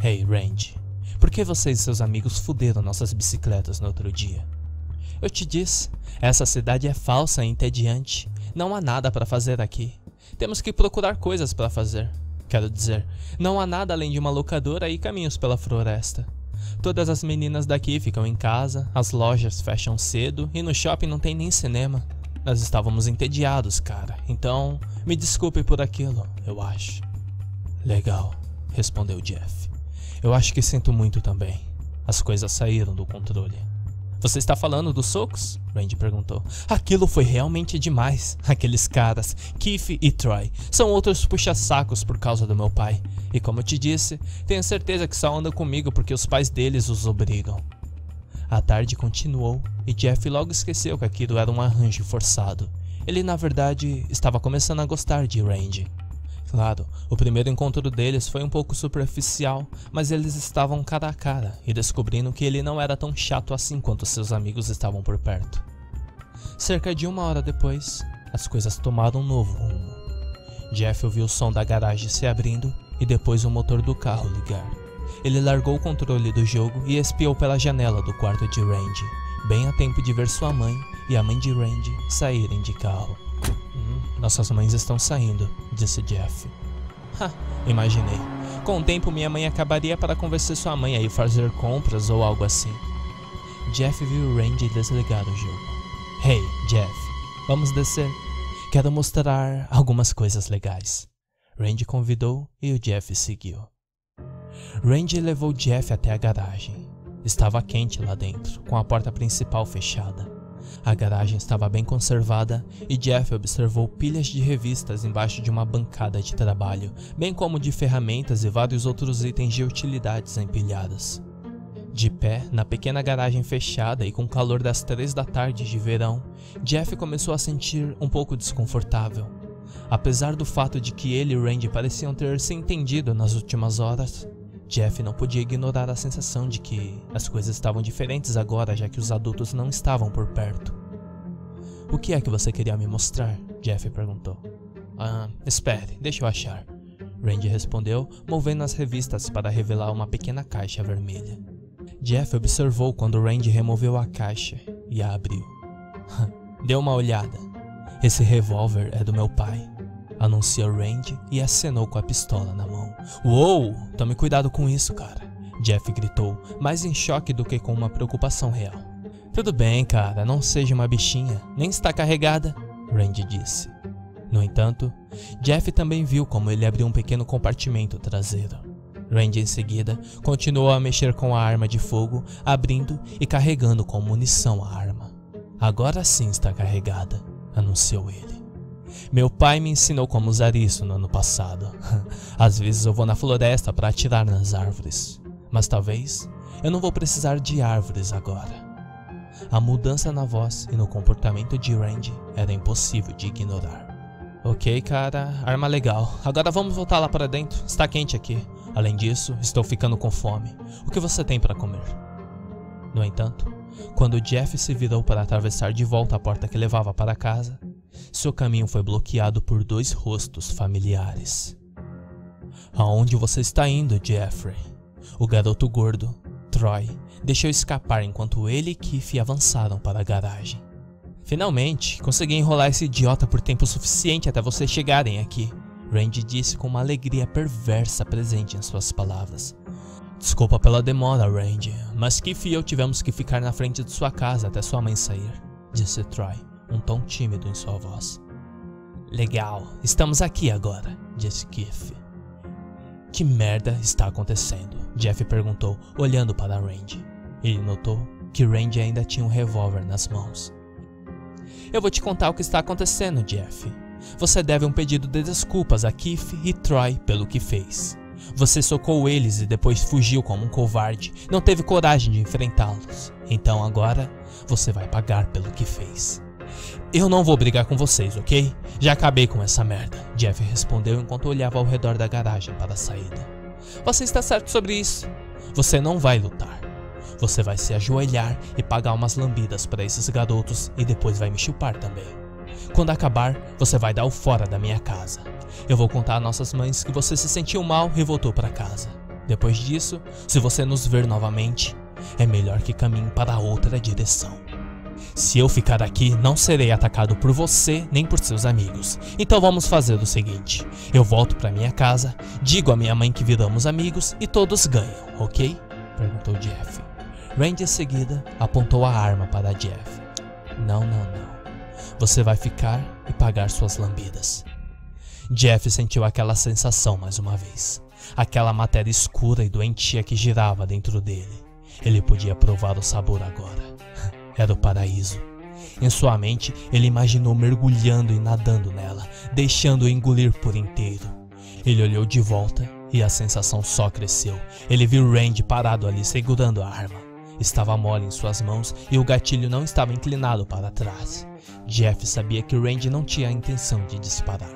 Hey, Randy, por que você e seus amigos fuderam nossas bicicletas no outro dia? Eu te disse, essa cidade é falsa e entediante. Não há nada para fazer aqui. Temos que procurar coisas para fazer. Quero dizer, não há nada além de uma locadora e caminhos pela floresta. Todas as meninas daqui ficam em casa, as lojas fecham cedo e no shopping não tem nem cinema. Nós estávamos entediados, cara. Então, me desculpe por aquilo, eu acho. Legal, respondeu Jeff. Eu acho que sinto muito também. As coisas saíram do controle. Você está falando dos socos? Randy perguntou. Aquilo foi realmente demais. Aqueles caras, Keith e Troy, são outros puxa-sacos por causa do meu pai. E como eu te disse, tenho certeza que só andam comigo porque os pais deles os obrigam. A tarde continuou e Jeff logo esqueceu que aquilo era um arranjo forçado. Ele na verdade estava começando a gostar de Randy. Claro, o primeiro encontro deles foi um pouco superficial, mas eles estavam cara a cara e descobrindo que ele não era tão chato assim quanto seus amigos estavam por perto. Cerca de 1 hora depois, as coisas tomaram um novo rumo. Jeff ouviu o som da garagem se abrindo e depois o motor do carro ligar. Ele largou o controle do jogo e espiou pela janela do quarto de Randy, bem a tempo de ver sua mãe e a mãe de Randy saírem de carro. Nossas mães estão saindo, disse Jeff. Imaginei. Com o tempo minha mãe acabaria para convencer sua mãe a ir fazer compras ou algo assim. Jeff viu Randy desligar o jogo. Hey, Jeff, vamos descer. Quero mostrar algumas coisas legais. Randy convidou e o Jeff seguiu. Randy levou Jeff até a garagem. Estava quente lá dentro, com a porta principal fechada. A garagem estava bem conservada e Jeff observou pilhas de revistas embaixo de uma bancada de trabalho, bem como de ferramentas e vários outros itens de utilidades empilhados. De pé, na pequena garagem fechada e com o calor das 3 da tarde de verão, Jeff começou a sentir um pouco desconfortável. Apesar do fato de que ele e Randy pareciam ter se entendido nas últimas horas, Jeff não podia ignorar a sensação de que as coisas estavam diferentes agora, já que os adultos não estavam por perto. O que é que você queria me mostrar? Jeff perguntou. Espere, deixa eu achar. Randy respondeu, movendo as revistas para revelar uma pequena caixa vermelha. Jeff observou quando Randy removeu a caixa e a abriu. Dê uma olhada. Esse revólver é do meu pai, anunciou Randy e acenou com a pistola na mão. Uou! Tome cuidado com isso, cara, Jeff gritou, mais em choque do que com uma preocupação real. Tudo bem, cara, não seja uma bichinha, nem está carregada, Randy disse. No entanto, Jeff também viu como ele abriu um pequeno compartimento traseiro. Randy em seguida continuou a mexer com a arma de fogo, abrindo e carregando com munição a arma. Agora sim está carregada, anunciou ele. Meu pai me ensinou como usar isso no ano passado. Às vezes eu vou na floresta para atirar nas árvores, mas talvez eu não vou precisar de árvores agora. A mudança na voz e no comportamento de Randy era impossível de ignorar. Ok, cara, arma legal. Agora vamos voltar lá para dentro. Está quente aqui. Além disso, estou ficando com fome. O que você tem para comer? No entanto, quando Jeff se virou para atravessar de volta a porta que levava para casa, seu caminho foi bloqueado por 2 rostos familiares. Aonde você está indo, Jeffrey? O garoto gordo, Troy, deixou escapar enquanto ele e Keith avançaram para a garagem. Finalmente, consegui enrolar esse idiota por tempo suficiente até vocês chegarem aqui, Randy disse com uma alegria perversa presente em suas palavras. Desculpa pela demora, Randy, mas Keith e eu tivemos que ficar na frente de sua casa até sua mãe sair, disse Troy, um tom tímido em sua voz. Legal, estamos aqui agora, disse Keith. Que merda está acontecendo? Jeff perguntou, olhando para Randy. Ele notou que Randy ainda tinha um revólver nas mãos. Eu vou te contar o que está acontecendo, Jeff. Você deve um pedido de desculpas a Keith e Troy pelo que fez. Você socou eles e depois fugiu como um covarde. Não teve coragem de enfrentá-los. Então agora, você vai pagar pelo que fez. Eu não vou brigar com vocês, ok? Já acabei com essa merda, Jeff respondeu enquanto olhava ao redor da garagem para a saída. Você está certo sobre isso. Você não vai lutar. Você vai se ajoelhar e pagar umas lambidas para esses garotos e depois vai me chupar também. Quando acabar, você vai dar o fora da minha casa. Eu vou contar a nossas mães que você se sentiu mal e voltou para casa. Depois disso, se você nos ver novamente, é melhor que caminhe para outra direção. Se eu ficar aqui, não serei atacado por você nem por seus amigos. Então vamos fazer o seguinte. Eu volto para minha casa, digo à minha mãe que viramos amigos e todos ganham, ok? Perguntou Jeff. Randy em seguida apontou a arma para Jeff. Não. Você vai ficar e pagar suas lambidas. Jeff sentiu aquela sensação mais uma vez. Aquela matéria escura e doentia que girava dentro dele. Ele podia provar o sabor agora. Era o paraíso. Em sua mente, ele imaginou mergulhando e nadando nela, deixando-o engolir por inteiro. Ele olhou de volta e a sensação só cresceu. Ele viu Randy parado ali segurando a arma. Estava mole em suas mãos e o gatilho não estava inclinado para trás. Jeff sabia que Randy não tinha a intenção de disparar.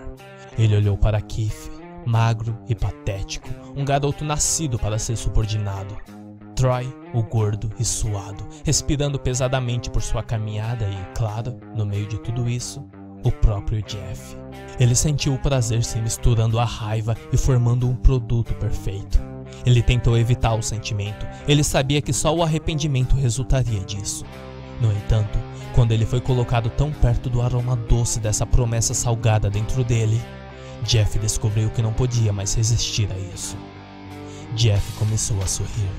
Ele olhou para Keith, magro e patético, um garoto nascido para ser subordinado. Troy, o gordo e suado, respirando pesadamente por sua caminhada e, claro, no meio de tudo isso, o próprio Jeff. Ele sentiu o prazer se misturando à raiva e formando um produto perfeito. Ele tentou evitar o sentimento, ele sabia que só o arrependimento resultaria disso. No entanto, quando ele foi colocado tão perto do aroma doce dessa promessa salgada dentro dele, Jeff descobriu que não podia mais resistir a isso. Jeff começou a sorrir.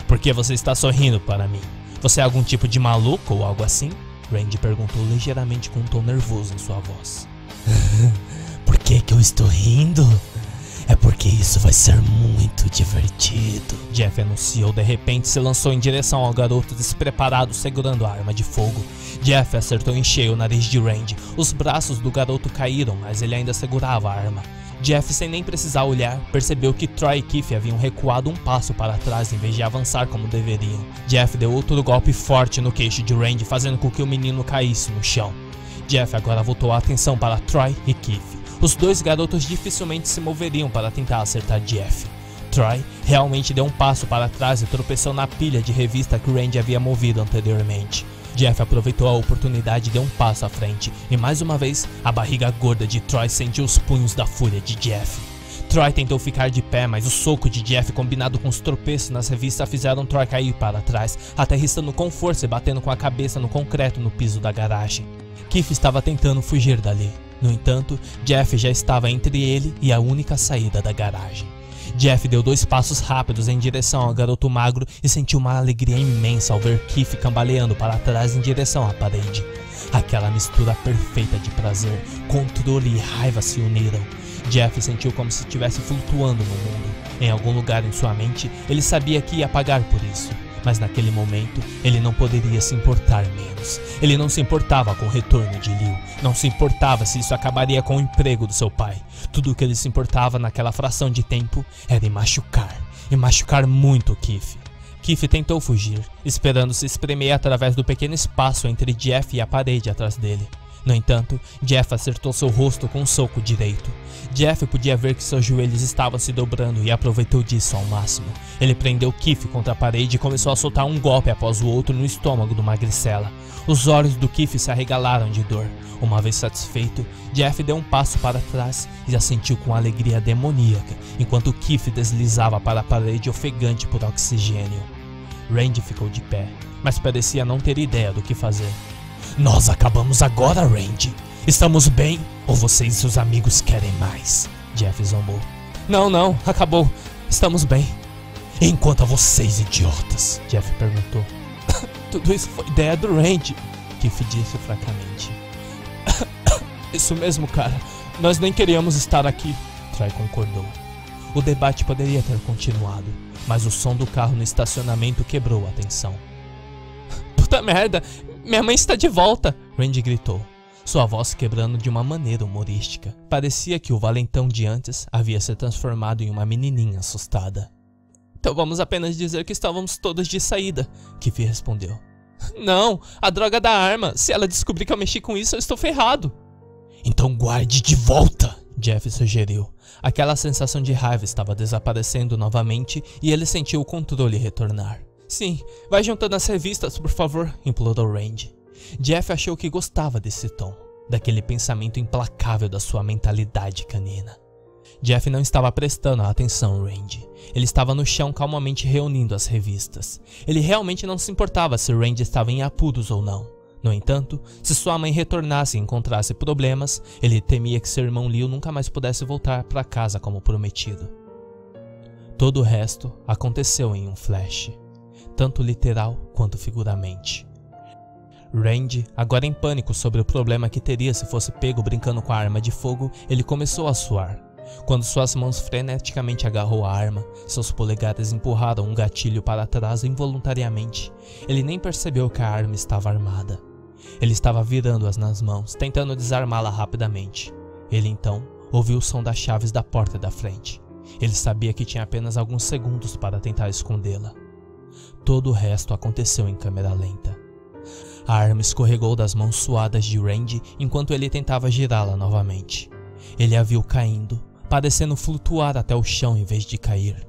Por que você está sorrindo para mim? Você é algum tipo de maluco ou algo assim? Randy perguntou ligeiramente com um tom nervoso em sua voz. Por que eu estou rindo? É porque isso vai ser muito divertido. Jeff anunciou. De repente se lançou em direção ao garoto despreparado segurando a arma de fogo. Jeff acertou em cheio o nariz de Randy. Os braços do garoto caíram, mas ele ainda segurava a arma. Jeff, sem nem precisar olhar, percebeu que Troy e Keith haviam recuado um passo para trás em vez de avançar como deveriam. Jeff deu outro golpe forte no queixo de Randy, fazendo com que o menino caísse no chão. Jeff agora voltou a atenção para Troy e Keith. Os 2 garotos dificilmente se moveriam para tentar acertar Jeff. Troy realmente deu um passo para trás e tropeçou na pilha de revista que Randy havia movido anteriormente. Jeff aproveitou a oportunidade e deu um passo à frente, e mais uma vez, a barriga gorda de Troy sentiu os punhos da fúria de Jeff. Troy tentou ficar de pé, mas o soco de Jeff combinado com os tropeços nas revistas fizeram Troy cair para trás, aterrissando com força e batendo com a cabeça no concreto no piso da garagem. Keith estava tentando fugir dali. No entanto, Jeff já estava entre ele e a única saída da garagem. Jeff deu 2 passos rápidos em direção ao garoto magro e sentiu uma alegria imensa ao ver Keith cambaleando para trás em direção à parede. Aquela mistura perfeita de prazer, controle e raiva se uniram. Jeff sentiu como se estivesse flutuando no mundo. Em algum lugar em sua mente, ele sabia que ia pagar por isso. Mas naquele momento, ele não poderia se importar menos. Ele não se importava com o retorno de Liu. Não se importava se isso acabaria com o emprego do seu pai. Tudo o que ele se importava naquela fração de tempo era em machucar. E machucar muito Keith. Keith tentou fugir, esperando se espremer através do pequeno espaço entre Jeff e a parede atrás dele. No entanto, Jeff acertou seu rosto com um soco direito. Jeff podia ver que seus joelhos estavam se dobrando e aproveitou disso ao máximo. Ele prendeu Keith contra a parede e começou a soltar um golpe após o outro no estômago do magricela. Os olhos do Keith se arregalaram de dor. Uma vez satisfeito, Jeff deu um passo para trás e assentiu com alegria demoníaca, enquanto Keith deslizava para a parede ofegante por oxigênio. Randy ficou de pé, mas parecia não ter ideia do que fazer. Nós acabamos agora, Randy. Estamos bem ou você e seus amigos querem mais? Jeff zombou. Não, acabou. Estamos bem. Enquanto a vocês, idiotas? Jeff perguntou. Tudo isso foi ideia do Randy, Keith disse fracamente. Isso mesmo, cara. Nós nem queríamos estar aqui, Troy concordou. O debate poderia ter continuado, mas o som do carro no estacionamento quebrou a tensão. Puta merda! Minha mãe está de volta! Randy gritou, sua voz quebrando de uma maneira humorística. Parecia que o valentão de antes havia se transformado em uma menininha assustada. Então vamos apenas dizer que estávamos todos de saída, Keith respondeu. Não, a droga da arma. Se ela descobrir que eu mexi com isso, eu estou ferrado. Então guarde de volta, Jeff sugeriu. Aquela sensação de raiva estava desaparecendo novamente e ele sentiu o controle retornar. Sim, vai juntando as revistas, por favor, implorou Randy. Jeff achou que gostava desse tom, daquele pensamento implacável da sua mentalidade canina. Jeff não estava prestando atenção a Randy. Ele estava no chão calmamente reunindo as revistas. Ele realmente não se importava se Randy estava em apuros ou não. No entanto, se sua mãe retornasse e encontrasse problemas, ele temia que seu irmão Leo nunca mais pudesse voltar para casa como prometido. Todo o resto aconteceu em um flash, tanto literal quanto figuramente. Randy, agora em pânico sobre o problema que teria se fosse pego brincando com a arma de fogo, ele começou a suar. Quando suas mãos freneticamente agarrou a arma, seus polegares empurraram um gatilho para trás involuntariamente. Ele nem percebeu que a arma estava armada. Ele estava virando-as nas mãos, tentando desarmá-la rapidamente. Ele então ouviu o som das chaves da porta da frente. Ele sabia que tinha apenas alguns segundos para tentar escondê-la. Todo o resto aconteceu em câmera lenta. A arma escorregou das mãos suadas de Randy enquanto ele tentava girá-la novamente. Ele a viu caindo, parecendo flutuar até o chão em vez de cair.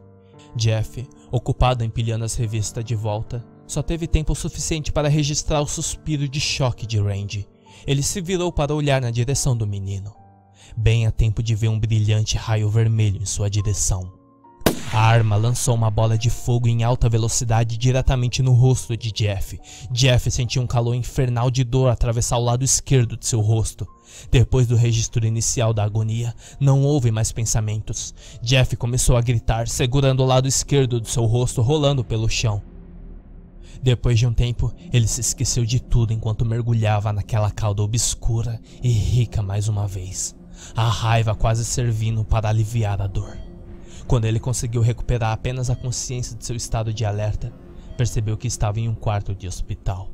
Jeff, ocupado empilhando as revistas de volta, só teve tempo suficiente para registrar o suspiro de choque de Randy. Ele se virou para olhar na direção do menino, bem a tempo de ver um brilhante raio vermelho em sua direção. A arma lançou uma bola de fogo em alta velocidade diretamente no rosto de Jeff. Jeff sentiu um calor infernal de dor atravessar o lado esquerdo de seu rosto. Depois do registro inicial da agonia, não houve mais pensamentos. Jeff começou a gritar, segurando o lado esquerdo do seu rosto rolando pelo chão. Depois de um tempo, ele se esqueceu de tudo enquanto mergulhava naquela cauda obscura e rica mais uma vez. A raiva quase servindo para aliviar a dor. Quando ele conseguiu recuperar apenas a consciência de seu estado de alerta, percebeu que estava em um quarto de hospital.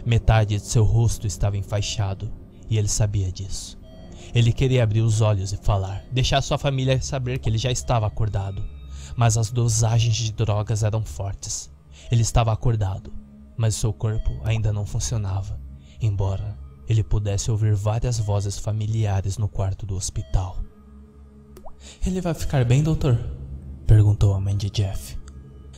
Metade de seu rosto estava enfaixado, e ele sabia disso. Ele queria abrir os olhos e falar, deixar sua família saber que ele já estava acordado, mas as dosagens de drogas eram fortes. Ele estava acordado, mas seu corpo ainda não funcionava, embora ele pudesse ouvir várias vozes familiares no quarto do hospital. Ele vai ficar bem, doutor? Perguntou a mãe de Jeff.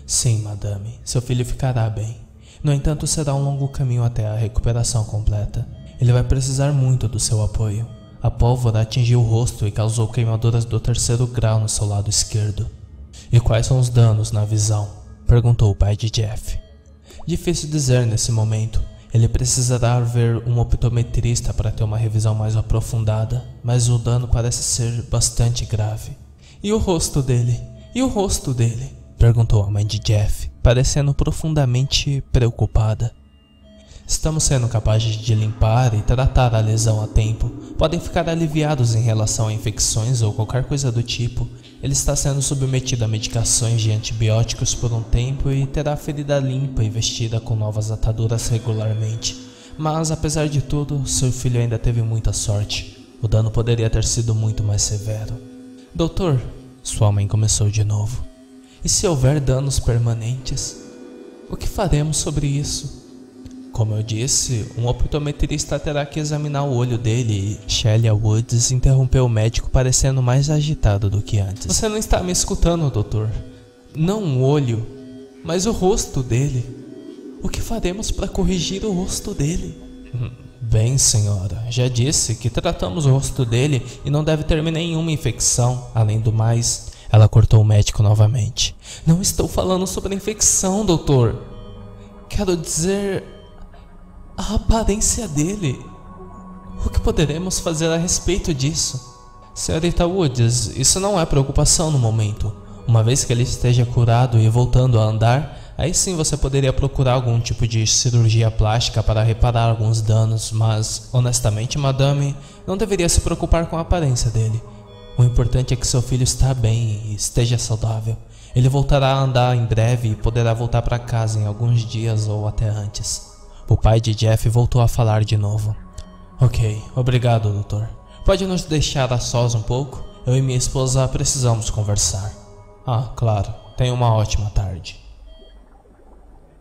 Sim, madame, seu filho ficará bem. No entanto, será um longo caminho até a recuperação completa. Ele vai precisar muito do seu apoio. A pólvora atingiu o rosto e causou queimaduras do 3º grau no seu lado esquerdo. E quais são os danos na visão? Perguntou o pai de Jeff. Difícil dizer nesse momento. Ele precisará ver um optometrista para ter uma revisão mais aprofundada, mas o dano parece ser bastante grave. E o rosto dele? E o rosto dele? Perguntou a mãe de Jeff, parecendo profundamente preocupada. Estamos sendo capazes de limpar e tratar a lesão a tempo. Podem ficar aliviados em relação a infecções ou qualquer coisa do tipo. Ele está sendo submetido a medicações de antibióticos por um tempo e terá a ferida limpa e vestida com novas ataduras regularmente. Mas, apesar de tudo, seu filho ainda teve muita sorte. O dano poderia ter sido muito mais severo. Doutor, sua mãe começou de novo. E se houver danos permanentes? O que faremos sobre isso? Como eu disse, um optometrista terá que examinar o olho dele e Shelia Woods interrompeu o médico parecendo mais agitado do que antes. Você não está me escutando, doutor? Não o olho, mas o rosto dele. O que faremos para corrigir o rosto dele? Bem, senhora, já disse que tratamos o rosto dele e não deve ter nenhuma infecção. Além do mais, ela cortou o médico novamente. Não estou falando sobre a infecção, doutor. Quero dizer... a aparência dele. O que poderemos fazer a respeito disso? Senhorita Woods, isso não é preocupação no momento. Uma vez que ele esteja curado e voltando a andar, aí sim você poderia procurar algum tipo de cirurgia plástica para reparar alguns danos, mas, honestamente, madame, não deveria se preocupar com a aparência dele. O importante é que seu filho está bem e esteja saudável. Ele voltará a andar em breve e poderá voltar para casa em alguns dias ou até antes. O pai de Jeff voltou a falar de novo. Ok, obrigado, doutor. Pode nos deixar a sós um pouco? Eu e minha esposa precisamos conversar. Ah, claro. Tenha uma ótima tarde.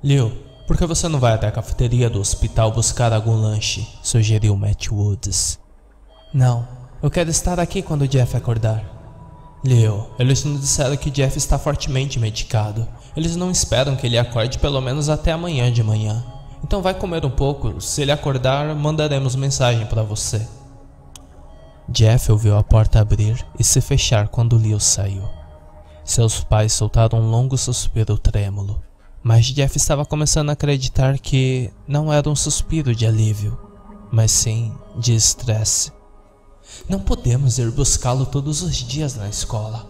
Liu, por que você não vai até a cafeteria do hospital buscar algum lanche? Sugeriu Matt Woods. Não, eu quero estar aqui quando Jeff acordar. Liu, eles nos disseram que Jeff está fortemente medicado. Eles não esperam que ele acorde pelo menos até amanhã de manhã. Então vai comer um pouco, se ele acordar, mandaremos mensagem para você. Jeff ouviu a porta abrir e se fechar quando Liu saiu. Seus pais soltaram um longo suspiro trêmulo, mas Jeff estava começando a acreditar que não era um suspiro de alívio, mas sim de estresse. Não podemos ir buscá-lo todos os dias na escola.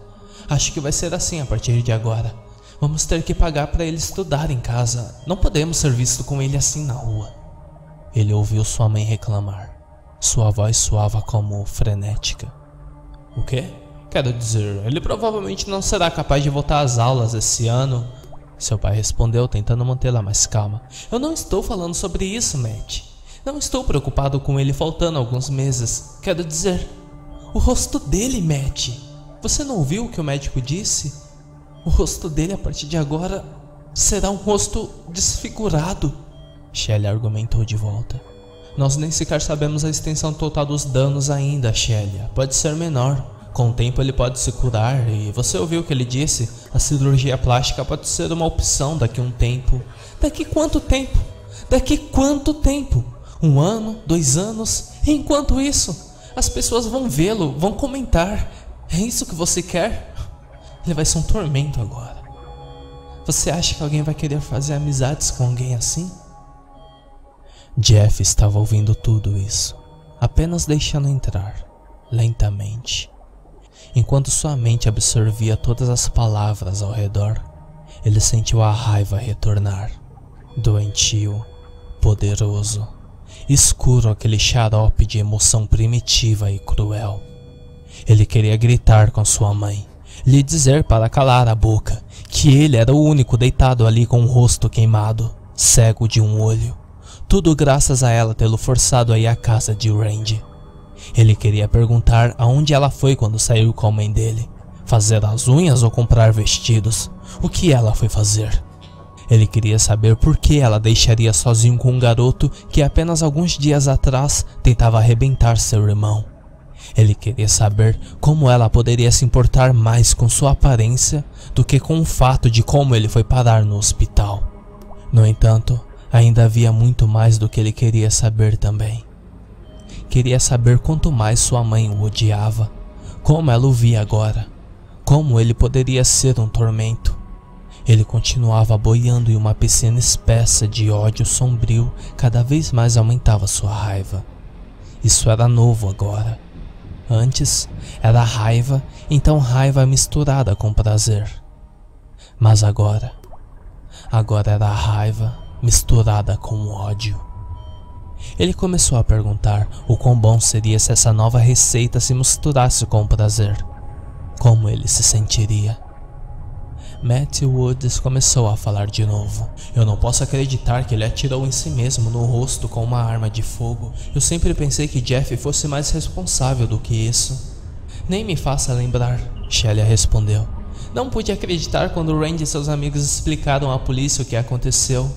Acho que vai ser assim a partir de agora. Vamos ter que pagar para ele estudar em casa. Não podemos ser vistos com ele assim na rua. Ele ouviu sua mãe reclamar. Sua voz soava como frenética. O quê? Quero dizer, ele provavelmente não será capaz de voltar às aulas esse ano. Seu pai respondeu, tentando mantê-la mais calma. Eu não estou falando sobre isso, Matt. Não estou preocupado com ele faltando alguns meses. Quero dizer, o rosto dele, Matt. Você não ouviu o que o médico disse? O rosto dele, a partir de agora, será um rosto desfigurado. Shelia argumentou de volta. Nós nem sequer sabemos a extensão total dos danos ainda, Shelia. Pode ser menor. Com o tempo ele pode se curar e você ouviu o que ele disse? A cirurgia plástica pode ser uma opção daqui a um tempo. Daqui quanto tempo? Daqui quanto tempo? 1 ano? 2 anos? E enquanto isso, as pessoas vão vê-lo, vão comentar. É isso que você quer? Ele vai ser um tormento agora. Você acha que alguém vai querer fazer amizades com alguém assim? Jeff estava ouvindo tudo isso, apenas deixando entrar, lentamente. Enquanto sua mente absorvia todas as palavras ao redor, ele sentiu a raiva retornar. Doentio, poderoso, escuro, aquele xarope de emoção primitiva e cruel. Ele queria gritar com sua mãe, lhe dizer para calar a boca, que ele era o único deitado ali com o rosto queimado, cego de um olho. Tudo graças a ela tê-lo forçado a ir à casa de Randy. Ele queria perguntar aonde ela foi quando saiu com a mãe dele. Fazer as unhas ou comprar vestidos? O que ela foi fazer? Ele queria saber por que ela deixaria sozinho com um garoto que apenas alguns dias atrás tentava arrebentar seu irmão. Ele queria saber como ela poderia se importar mais com sua aparência do que com o fato de como ele foi parar no hospital. No entanto, ainda havia muito mais do que ele queria saber também. Queria saber quanto mais sua mãe o odiava, como ela o via agora, como ele poderia ser um tormento. Ele continuava boiando em uma piscina espessa de ódio sombrio, cada vez mais aumentava sua raiva. Isso era novo agora. Antes era raiva, então raiva misturada com prazer. Mas agora era raiva misturada com ódio. Ele começou a perguntar o quão bom seria se essa nova receita se misturasse com prazer. Como ele se sentiria? Matt Woods começou a falar de novo. Eu não posso acreditar que ele atirou em si mesmo no rosto com uma arma de fogo. Eu sempre pensei que Jeff fosse mais responsável do que isso. Nem me faça lembrar, Shelia respondeu. Não pude acreditar quando Randy e seus amigos explicaram à polícia o que aconteceu.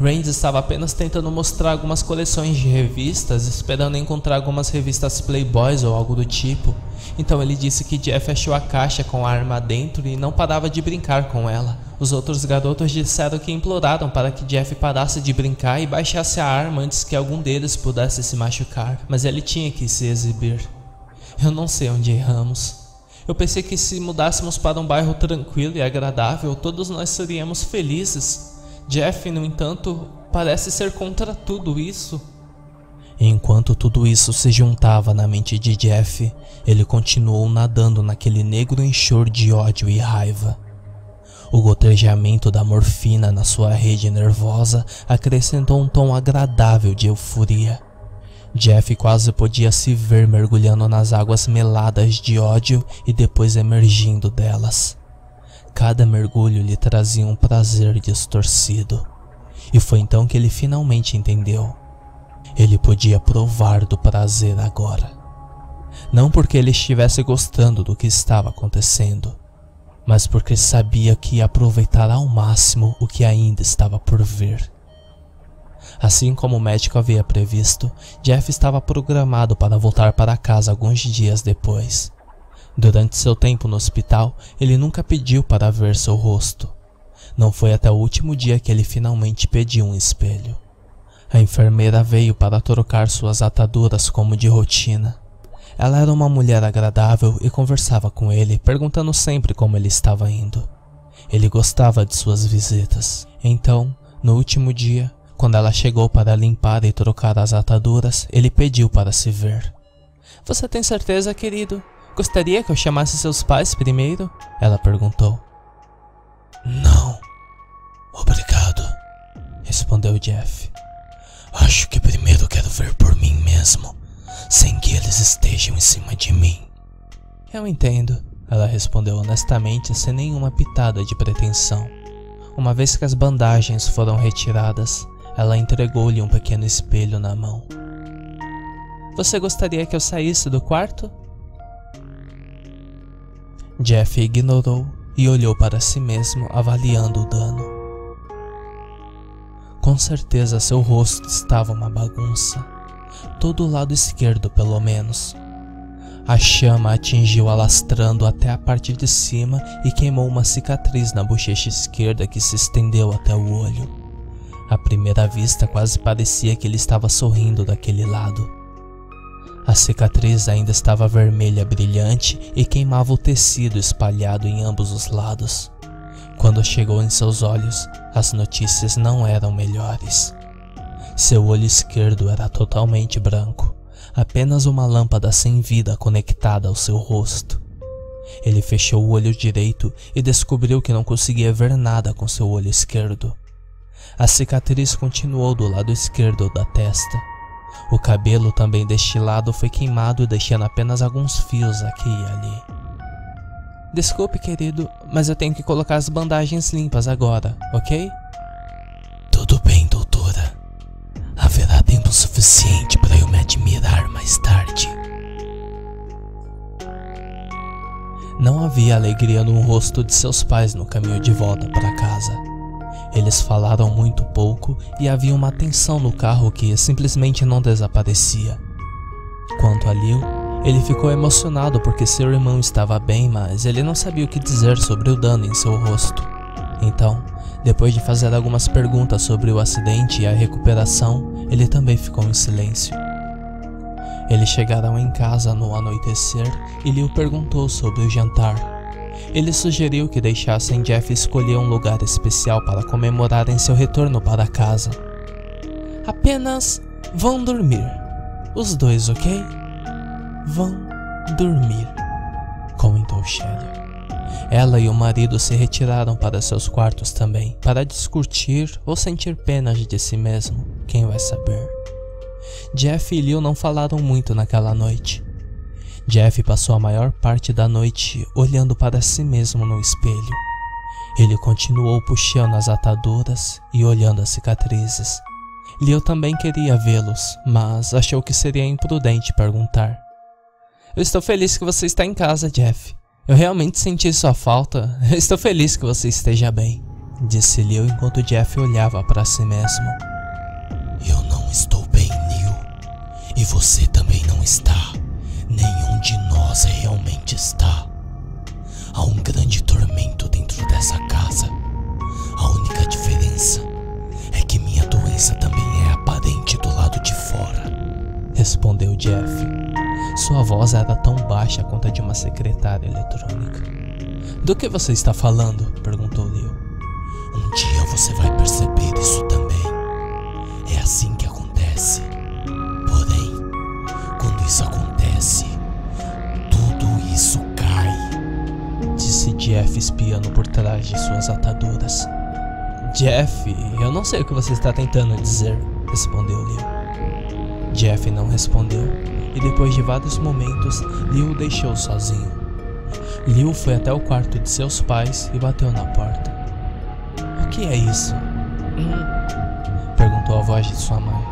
Randy estava apenas tentando mostrar algumas coleções de revistas, esperando encontrar algumas revistas Playboys ou algo do tipo. Então ele disse que Jeff achou a caixa com a arma dentro e não parava de brincar com ela. Os outros garotos disseram que imploraram para que Jeff parasse de brincar e baixasse a arma antes que algum deles pudesse se machucar, mas ele tinha que se exibir. Eu não sei onde erramos. Eu pensei que se mudássemos para um bairro tranquilo e agradável, todos nós seríamos felizes. Jeff, no entanto, parece ser contra tudo isso. Enquanto tudo isso se juntava na mente de Jeff, ele continuou nadando naquele negro enxurro de ódio e raiva. O gotejamento da morfina na sua rede nervosa acrescentou um tom agradável de euforia. Jeff quase podia se ver mergulhando nas águas meladas de ódio e depois emergindo delas. Cada mergulho lhe trazia um prazer distorcido. E foi então que ele finalmente entendeu. Ele podia provar do prazer agora. Não porque ele estivesse gostando do que estava acontecendo, mas porque sabia que ia aproveitar ao máximo o que ainda estava por vir. Assim como o médico havia previsto, Jeff estava programado para voltar para casa alguns dias depois. Durante seu tempo no hospital, ele nunca pediu para ver seu rosto. Não foi até o último dia que ele finalmente pediu um espelho. A enfermeira veio para trocar suas ataduras como de rotina. Ela era uma mulher agradável e conversava com ele, perguntando sempre como ele estava indo. Ele gostava de suas visitas. Então, no último dia, quando ela chegou para limpar e trocar as ataduras, ele pediu para se ver. "Você tem certeza, querido? Gostaria que eu chamasse seus pais primeiro?" ela perguntou. "Não, obrigado", respondeu Jeff. "Acho que primeiro quero ver por mim mesmo, sem que eles estejam em cima de mim." "Eu entendo", ela respondeu honestamente, sem nenhuma pitada de pretensão. Uma vez que as bandagens foram retiradas, ela entregou-lhe um pequeno espelho na mão. "Você gostaria que eu saísse do quarto?" Jeff ignorou e olhou para si mesmo, avaliando o dano. Com certeza seu rosto estava uma bagunça. Todo o lado esquerdo, pelo menos. A chama atingiu alastrando até a parte de cima e queimou uma cicatriz na bochecha esquerda que se estendeu até o olho. À primeira vista quase parecia que ele estava sorrindo daquele lado. A cicatriz ainda estava vermelha brilhante e queimava o tecido espalhado em ambos os lados. Quando chegou em seus olhos, as notícias não eram melhores. Seu olho esquerdo era totalmente branco, apenas uma lâmpada sem vida conectada ao seu rosto. Ele fechou o olho direito e descobriu que não conseguia ver nada com seu olho esquerdo. A cicatriz continuou do lado esquerdo da testa. O cabelo também deste lado foi queimado, deixando apenas alguns fios aqui e ali. "Desculpe, querido, mas eu tenho que colocar as bandagens limpas agora, ok?" "Tudo bem, doutora. Haverá tempo suficiente para eu me admirar mais tarde." Não havia alegria no rosto de seus pais no caminho de volta para casa. Eles falaram muito pouco e havia uma tensão no carro que simplesmente não desaparecia. Quanto a Lil, ele ficou emocionado porque seu irmão estava bem, mas ele não sabia o que dizer sobre o dano em seu rosto. Então, depois de fazer algumas perguntas sobre o acidente e a recuperação, ele também ficou em silêncio. Eles chegaram em casa no anoitecer e Lil perguntou sobre o jantar. Ele sugeriu que deixassem Jeff escolher um lugar especial para comemorarem seu retorno para casa. "Apenas vão dormir. Os dois, ok? Vão dormir", comentou Shelly. Ela e o marido se retiraram para seus quartos também, para discutir ou sentir pena de si mesmo, quem vai saber. Jeff e Lil não falaram muito naquela noite. Jeff passou a maior parte da noite olhando para si mesmo no espelho. Ele continuou puxando as ataduras e olhando as cicatrizes. Lil também queria vê-los, mas achou que seria imprudente perguntar. "Eu estou feliz que você está em casa, Jeff. Eu realmente senti sua falta. Estou feliz que você esteja bem, disse Leo enquanto Jeff olhava para si mesmo. Eu não estou bem, Leo. E você também não está. Nenhum de nós realmente está. Há um grande tormento dentro dessa casa. A única diferença é que minha doença também é aparente do lado de fora, respondeu Jeff. Sua voz era tão baixa quanto a de uma secretária eletrônica. Do que você está falando? Perguntou Leo. Um dia você vai perceber isso também. É assim que acontece. Porém, quando isso acontece, tudo isso cai, disse Jeff espiando por trás de suas ataduras. Jeff, eu não sei o que você está tentando dizer, respondeu Leo. Jeff não respondeu, e depois de vários momentos, Leo o deixou sozinho. Leo foi até o quarto de seus pais e bateu na porta. O que é isso? Perguntou a voz de sua mãe.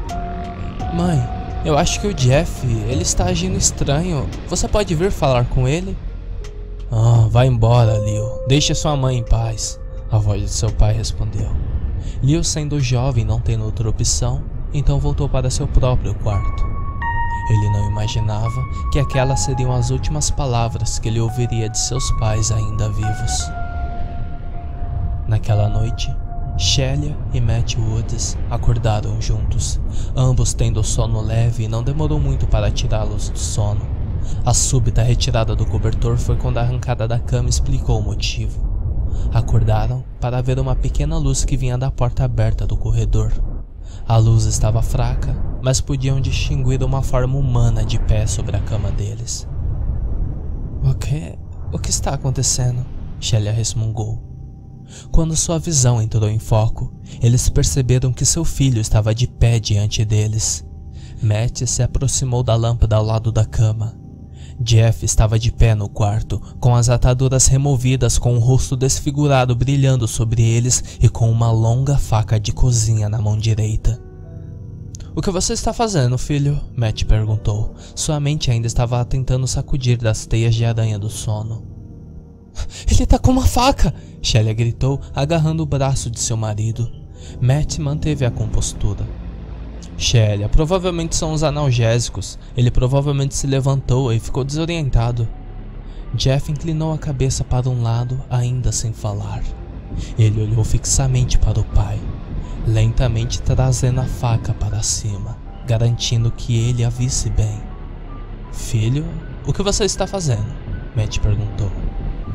Mãe, eu acho que o Jeff, ele está agindo estranho. Você pode vir falar com ele? Vai embora, Leo. Deixe sua mãe em paz, a voz de seu pai respondeu. Leo, sendo jovem, não tendo outra opção, então voltou para seu próprio quarto. Ele não imaginava que aquelas seriam as últimas palavras que ele ouviria de seus pais ainda vivos. Naquela noite, Shelia e Matt Woods acordaram juntos, ambos tendo sono leve, e não demorou muito para tirá-los do sono. A súbita retirada do cobertor foi quando a arrancada da cama explicou o motivo. Acordaram para ver uma pequena luz que vinha da porta aberta do corredor. A luz estava fraca, mas podiam distinguir uma forma humana de pé sobre a cama deles. O que está acontecendo? Shelia resmungou. Quando sua visão entrou em foco, eles perceberam que seu filho estava de pé diante deles. Matt se aproximou da lâmpada ao lado da cama. Jeff estava de pé no quarto, com as ataduras removidas, com o rosto desfigurado brilhando sobre eles e com uma longa faca de cozinha na mão direita. O que você está fazendo, filho? Matt perguntou. Sua mente ainda estava tentando sacudir das teias de aranha do sono. Ele tá com uma faca! Shelia gritou, agarrando o braço de seu marido. Matt manteve a compostura. Shelia, provavelmente são os analgésicos. Ele provavelmente se levantou e ficou desorientado. Jeff inclinou a cabeça para um lado, ainda sem falar. Ele olhou fixamente para o pai, lentamente trazendo a faca para cima, garantindo que ele a visse bem. Filho, o que você está fazendo? Matt perguntou.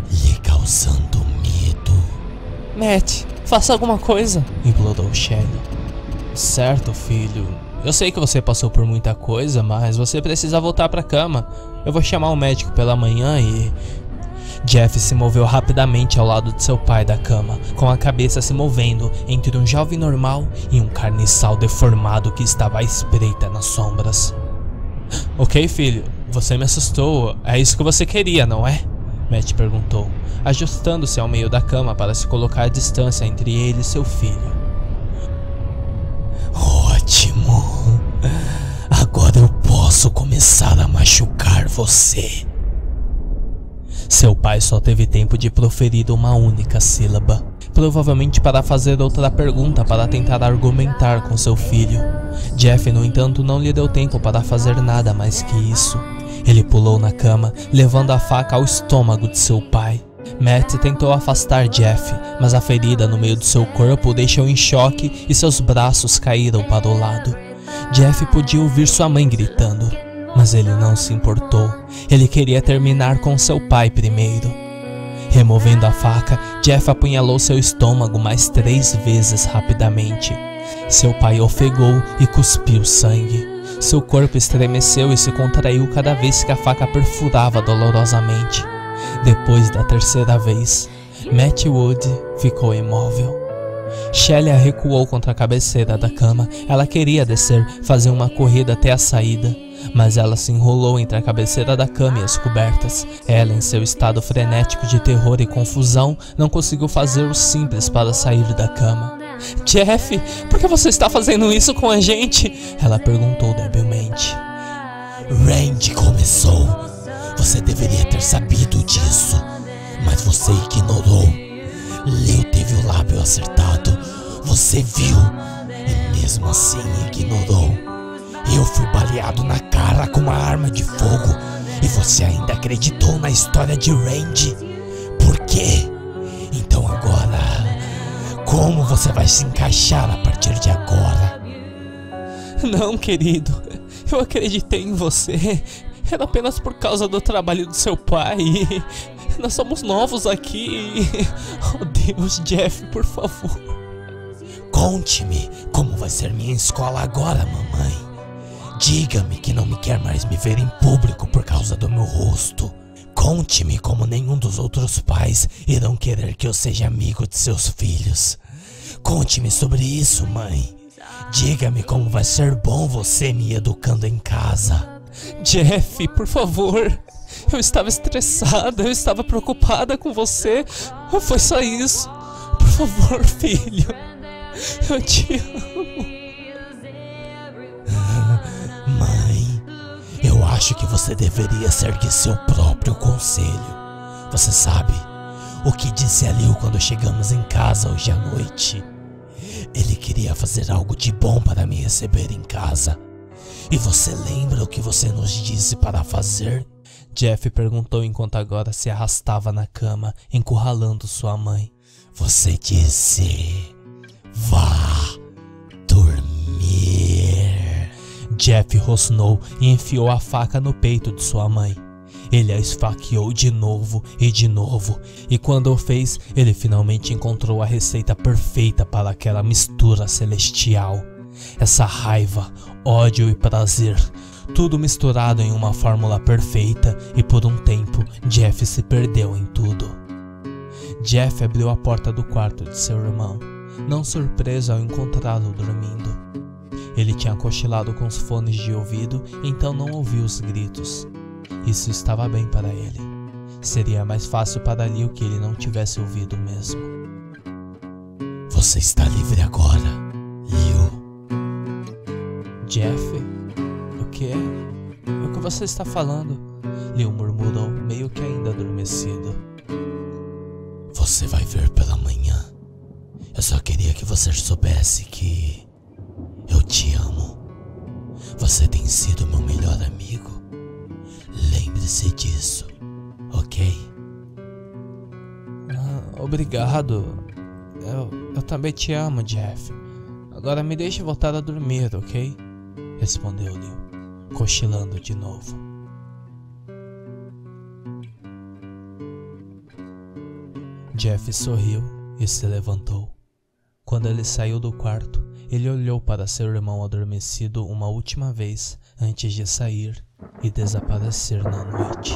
Lhe causando medo. Matt, faça alguma coisa, implorou Shelia. Certo, filho. Eu sei que você passou por muita coisa, mas você precisa voltar para a cama. Eu vou chamar um médico pela manhã e... Jeff se moveu rapidamente ao lado de seu pai da cama, com a cabeça se movendo entre um jovem normal e um carniçal deformado que estava à espreita nas sombras. Ok, filho, você me assustou. É isso que você queria, não é? Matt perguntou, ajustando-se ao meio da cama para se colocar à distância entre ele e seu filho. Ótimo! Agora eu posso começar a machucar você. Seu pai só teve tempo de proferir uma única sílaba, provavelmente para fazer outra pergunta para tentar argumentar com seu filho. Jeff, no entanto, não lhe deu tempo para fazer nada mais que isso. Ele pulou na cama, levando a faca ao estômago de seu pai. Matt tentou afastar Jeff, mas a ferida no meio do seu corpo o deixou em choque e seus braços caíram para o lado. Jeff podia ouvir sua mãe gritando, mas ele não se importou. Ele queria terminar com seu pai primeiro. Removendo a faca, Jeff apunhalou seu estômago mais 3 vezes rapidamente. Seu pai ofegou e cuspiu sangue. Seu corpo estremeceu e se contraiu cada vez que a faca perfurava dolorosamente. Depois da 3ª vez, Matt Wood ficou imóvel. Shelia recuou contra a cabeceira da cama. Ela queria descer, fazer uma corrida até a saída, mas ela se enrolou entre a cabeceira da cama e as cobertas. Ela, em seu estado frenético de terror e confusão, não conseguiu fazer o simples para sair da cama. Jeff, por que você está fazendo isso com a gente? Ela perguntou debilmente. Randy começou. Você deveria ter sabido disso, mas você ignorou. Leo teve o lábio acertado, você viu, e mesmo assim ignorou. Eu fui baleado na cara com uma arma de fogo, e você ainda acreditou na história de Randy. Por quê? Então agora, como você vai se encaixar a partir de agora? Não, querido, eu acreditei em você. Era apenas por causa do trabalho do seu pai. Nós somos novos aqui. Oh Deus, Jeff, por favor. Conte-me como vai ser minha escola agora, mamãe. Diga-me que não me quer mais me ver em público por causa do meu rosto. Conte-me como nenhum dos outros pais irão querer que eu seja amigo de seus filhos. Conte-me sobre isso, mãe. Diga-me como vai ser bom você me educando em casa. Jeff, por favor. Eu estava estressada, eu estava preocupada com você. Foi só isso. Por favor, filho. Eu te amo. Mãe, eu acho que você deveria seguir seu próprio conselho. Você sabe o que disse a Leo quando chegamos em casa hoje à noite? Ele queria fazer algo de bom para me receber em casa. E você lembra o que você nos disse para fazer? Jeff perguntou enquanto agora se arrastava na cama, encurralando sua mãe. Você disse: vá dormir. Jeff rosnou e enfiou a faca no peito de sua mãe. Ele a esfaqueou de novo, e quando o fez, ele finalmente encontrou a receita perfeita para aquela mistura celestial. Essa raiva, ódio e prazer, tudo misturado em uma fórmula perfeita, e por um tempo, Jeff se perdeu em tudo. Jeff abriu a porta do quarto de seu irmão, não surpreso ao encontrá-lo dormindo. Ele tinha cochilado com os fones de ouvido, então não ouviu os gritos. Isso estava bem para ele. Seria mais fácil para Leo que ele não tivesse ouvido mesmo. Você está livre agora, Leo. Jeff? O quê? O que você está falando? Leo murmurou, meio que ainda adormecido. Você vai ver pela manhã. Eu só queria que você soubesse que eu te amo. Você tem sido meu melhor amigo. Lembre-se disso, ok? Obrigado. Eu também te amo, Jeff. Agora me deixe voltar a dormir, ok? Respondeu Leo, cochilando de novo. Jeff sorriu e se levantou. Quando ele saiu do quarto, ele olhou para seu irmão adormecido uma última vez antes de sair e desaparecer na noite.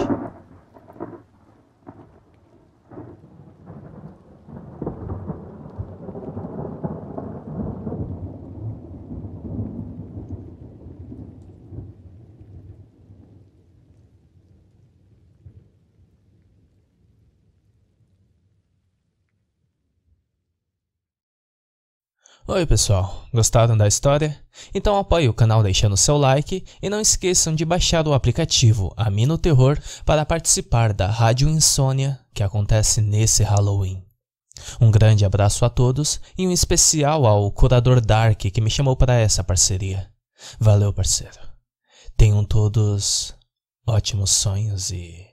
Oi pessoal, gostaram da história? Então apoie o canal deixando seu like e não esqueçam de baixar o aplicativo Amino Terror para participar da Rádio Insônia que acontece nesse Halloween. Um grande abraço a todos e um especial ao Curador Dark que me chamou para essa parceria. Valeu, parceiro. Tenham todos ótimos sonhos e...